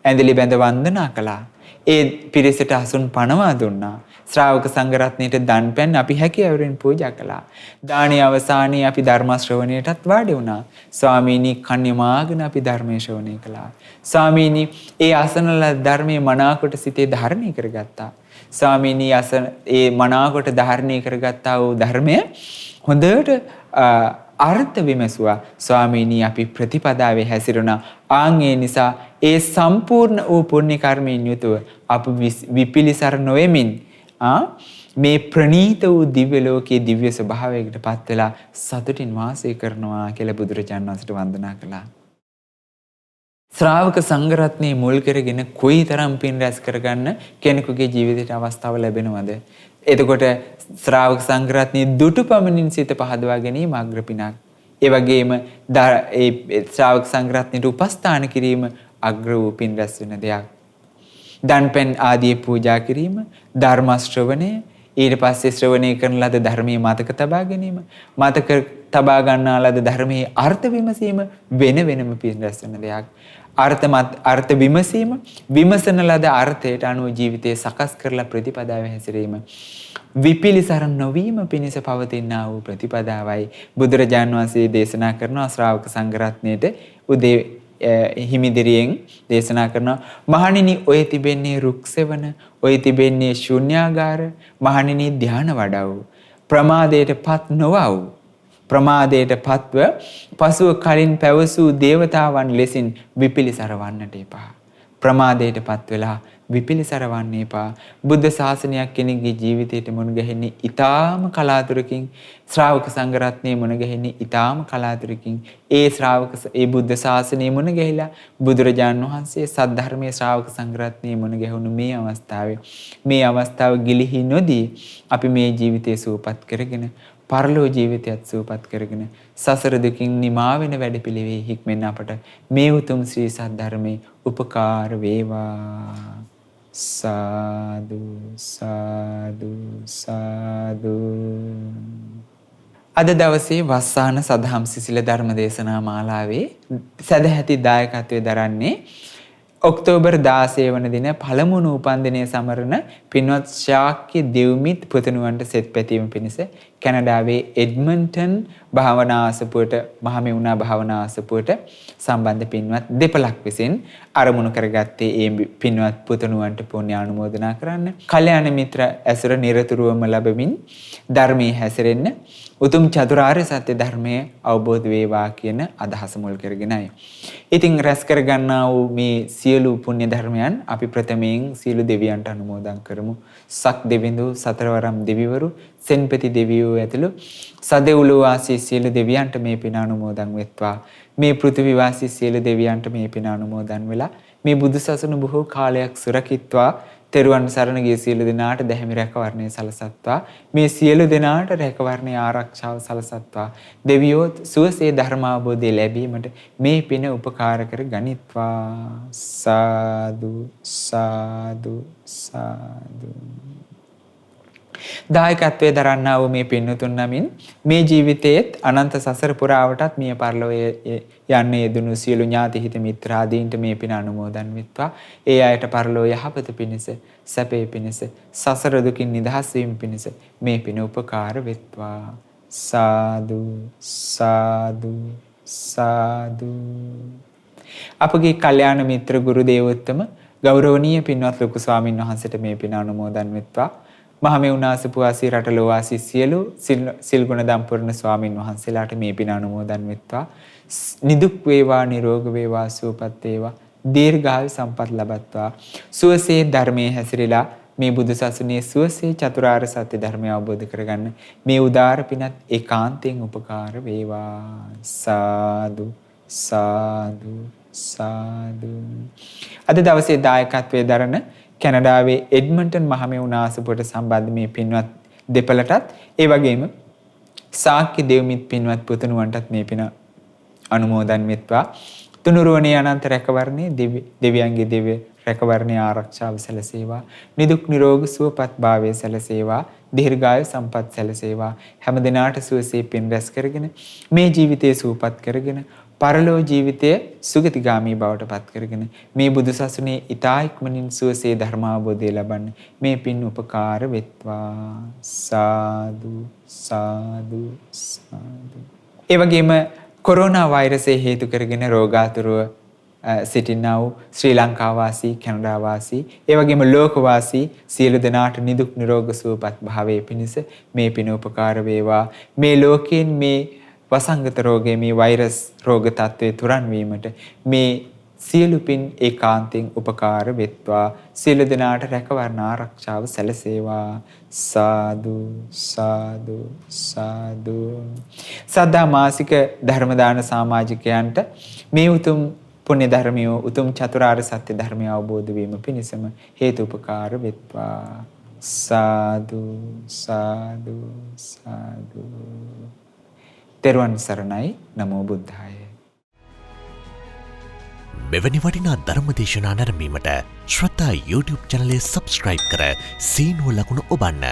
ඇඳිලි බැඳ වන්දනා කළා. ඒ පිරිසට අසුන් පනවා දුන්නා. ශ්‍රාවක සංඝරත්නයට දන් පැන් අපි හැකියවරින් පූජා කළා. දානයේ අවසානයේ අපි ධර්ම ශ්‍රවණයටත් වාඩි වුණා. ස්වාමීනි කන්‍යමාගෙන අපි ධර්මයේ ශ්‍රවණය කළා. ස්වාමීනි ඒ අසනල ධර්මයේ මනාකොට සිතේ ධාරණය කරගත්තා. ස්වාමීනි ඒ මනාකොට ධාරණය කරගත්තා වූ ධර්මය හොඳට අර්ථ විමසුවා. ස්වාමීනි අපි ප්‍රතිපදාවේ හැසිරුණා. ආන් ඒ නිසා ඒ සම්පූර්ණ වූ පුණ්‍ය කර්මයෙන් යුතුව අප විපිලිසර නොවෙමින් මේ ප්‍රණීත වූ දිව්‍ය ලෝකයේ දිව්‍ය ස්වභාවයකට පත් වෙලා සතුටින් වාසය කරනවා කියලා බුදුරජාණන් වහන්සේට වන්දනා කළා. ශ්‍රාවක සංඝරත්නයේ මුල් කරගෙන කොයිතරම් පින් රැස් කරගන්න කෙනෙකුගේ ජීවිතයට අවස්ථාව ලැබෙනවද? එතකොට ශ්‍රාවක සංඝරත්නයේ දුටු පමණින් සිත පහදවා ගැනීම අග්‍රපිනක්. ඒ වගේම ඒ ශ්‍රාවක සංඝරත්නයට උපස්ථාන කිරීම අග්‍ර වූ පින් රැස් වෙන දෙයක්. දන්පැන් ආදී පූජා කිරීම, ධර්ම ශ්‍රවණය, ඊට පස්සේ ශ්‍රවණය කරන ලද ධර්මයේ මතක තබා ගැනීම, මතක තබා ගන්නා ලද ධර්මයේ අර්ථ විමසීම වෙන වෙනම පින් රැස් වෙන දෙයක්. අර්ථ විමසීම, විමසන ලද අර්ථයට අනුව ජීවිතය සකස් කරලා ප්‍රතිපදාවේ හැසිරීම විපිලිසර නොවීම පිණිස පවතිනා වූ ප්‍රතිපදාවයි බුදුරජාන් වහන්සේ දේශනා කරන ශ්‍රාවක සංඝරත්නයට උදේ හිමිදිරියෙන් දේශනා කරනවා. මහණෙනි ඔය තිබෙන්නේ රුක්සෙවන, ඔය තිබෙන්නේ ශුන්‍යාගාර, මහණෙනි ධාන වඩව්, ප්‍රමාදයට පත් නොවව්, ප්‍රමාදයට පත්ව පසුව කලින් පැවසූ දේවතාවන් ලෙසින් විපිලිසර වන්නට එපා. ප්‍රමාදයට පත් වෙලා විපිලිසර වන්න එපා. බුද්ධ ශාසනයක් කෙනෙකුගේ ජීවිතයට මුණ ගැහෙන්නේ ඊටාම කලාතුරකින්. ශ්‍රාවක සංඝරත්නයේ මුණ ගැහෙන්නේ ඊටාම කලාතුරකින්. ඒ බුද්ධ ශාසනයේ මුණ ගැහිලා බුදුරජාන් වහන්සේ සද්ධර්මයේ ශ්‍රාවක සංඝරත්නයේ මුණ ගැහුණු මේ අවස්ථාව ගිලිහි නොදී අපි මේ ජීවිතය සූපත් කරගෙන පරලෝ ජීවිතයත් සුවපත් කරගෙන සසර දුකින් නිමා වෙන වැඩපිළිවෙල හික්මෙන්න අපට මේ උතුම් ශ්‍රී සද්ධර්මයේ උපකාර වේවා. සාදු සාදු සාදු. අද දවසේ වස්සාන සදහම් සිසිල ධර්ම දේශනා මාලාවේ සදැහැති දායකත්වයේ දරන්නේ ඔක්තෝබර් 16 වන දින පළමුවන උපන්දිනය සමරන පින්වත් ශාක්‍ය දෙව්මිත් පුතණුවන්ට සෙත් පැතීම පිණිස කැනඩාවේ එඩ්මන්ටන් භාවනා ආසපුවට මහමෙවුනා භාවනා ආසපුවට සම්බන්ධ පින්වත් දෙපළක් විසින් අරමුණු කරගත්තේ ඒ පින්වත් පුතණුවන්ට පුණ්‍ය ආනුමෝදනා කරන්න. කල්යාණ මිත්‍ර ඇසුර නිරතුරුවම ලැබමින් ධර්මයේ හැසිරෙන්න උතුම් චතුරාර්ය සත්‍ය ධර්මය අවබෝධ වේවා කියන අදහස මුල් කරගෙනයි. ඉතින් රැස් කරගන්නා වූ මේ සියලු පුණ්‍ය ධර්මයන් අපි ප්‍රථමයෙන් සියලු දෙවියන්ට අනුමෝදන් කරමු. සක් දෙවිඳු සතරවරම් දෙවිවරු සෙන්පති දෙවියෝ ඇතුළු සදෙව්ලොව වාසී සියලු දෙවියන්ට මේ පින අනුමෝදන් වෙත්වා. මේ පෘථිවි වාසී සියලු දෙවියන්ට මේ පින අනුමෝදන් වෙලා මේ බුදු සසුන බොහෝ කාලයක් සුරකිත්වා තෙරුවන් සරණ ගිය සියලු දෙනාට දැහැමි රැකවරණය සලසත්වා. මේ සියලු දෙනාට රැකවරණය ආරක්ෂාව සලසත්වා. දෙවියෝ සුවසේ ධර්මාවබෝධය ලැබීමට මේ පින උපකාර කර ගනිත්වා. සාදු සාදු සාදු. දායකත්වයේ දරන්නා වූ මේ පින්වතුන් නමින් මේ ජීවිතයේත් අනන්ත සසර පුරාවටත් මිය පරලොවේ යන්නේ යෙදුණු සියලු ඥාති හිත මිත්‍රාදීන්ට මේ පින අනුමෝදන් වෙත්වා. ඒ අයට පරලෝ යහපත පිණිස, සැපේ පිණිස, සසර දුකින් නිදහස් වීම පිණිස මේ පින උපකාර වෙත්වා. සාදු සාදු සාදු. අපගේ කල්යාණ මිත්‍ර ගුරු දේවෝත්තම ගෞරවනීය පින්වත් ලොකු ස්වාමින් වහන්සේට මේ පින අනුමෝදන් වෙත්වා. මහමෙවුනා ආසපුවාසී රටලෝ වාසී සියලු සිල් ගුණ දම්පුරණ ස්වාමින් වහන්සේලාට මේ පින අනුමෝදන් වෙත්වා. නිදුක් වේවා, නිරෝග වේවා, සුවපත් වේවා, දීර්ඝායු සම්පත් ලබත්වා. සුවසේ ධර්මයේ හැසිරিলা මේ බුදු සසුනේ සුවසේ චතුරාර්ය සත්‍ය ධර්මය අවබෝධ කරගන්න මේ උදාර පිනත් ඒකාන්තයෙන් උපකාර වේවා. සාදු සාදු සාදු. අද දවසේ දායකත්වයේ දරන කැනඩාවේ එඩ්මන්ටන් මහමෙවුනා ආසපුවට සම්බන්ධ මේ පින්වත් දෙපළටත් ඒ වගේම ශාක්‍ය දෙව්මිත් පින්වත් පුතණුවන්ටත් මේ පින අනුමෝදන් වෙත්වා. තුනුරුවනේ අනන්ත රැකවරණේ දෙවියන්ගේ දිව්‍ය රැකවරණේ ආරක්ෂාව සැලසේවා. නිදුක් නිරෝග සුවපත් භාවය සැලසේවා. දීර්ඝායු සම්පත් සැලසේවා. හැම දිනාට සුවසේ පින් රැස් කරගෙන මේ ජීවිතය සුවපත් කරගෙන පරලෝ ජීවිතය සුගතිගාමී බවට පත් කරගෙන මේ බුදු සසුනේ ඊතා ඉක්මනින් සුවසේ ධර්මාවබෝධය ලබන්න මේ පින් උපකාර වෙත්වා. සාදු සාදු සාදු. ඒ වගේම කොරෝනා වෛරසය හේතු කරගෙන රෝගාතුරව සිටිනා වූ ශ්‍රී ලංකා වාසී, කැනඩා වාසී, ඒ වගේම ලෝක වාසී සියලු දෙනාට නිදුක් නිරෝග සුවපත් භාවයේ පිණිස මේ පින උපකාර වේවා. මේ ලෝකයෙන් මේ වසංගත රෝගයේ මේ වෛරස් රෝග තත්ත්වයේ තුරන් වීමට මේ සියලු පින් ඒකාන්තයෙන් උපකාර වෙත්වා. සියලු දෙනාට රැකවරණ ආරක්ෂාව සැලසේවා. සාදු සාදු සාදු. සදා මාසික ධර්ම දාන සමාජිකයන්ට මේ උතුම් පුණ්‍ය ධර්මිය උතුම් චතුරාර්ය සත්‍ය ධර්මය අවබෝධ වීම පිණිසම හේතු උපකාර වෙත්වා. සාදු සාදු සාදු. තෙරුවන් සරණයි. නමෝ බුද්ධාය. මෙවැනි වටිනා ධර්මදේශනා නැරඹීමට ශ්‍රද්ධා YouTube චැනලය සබ්ස්ක්‍රයිබ් කර සීනුව ලකුණ ඔබන්න.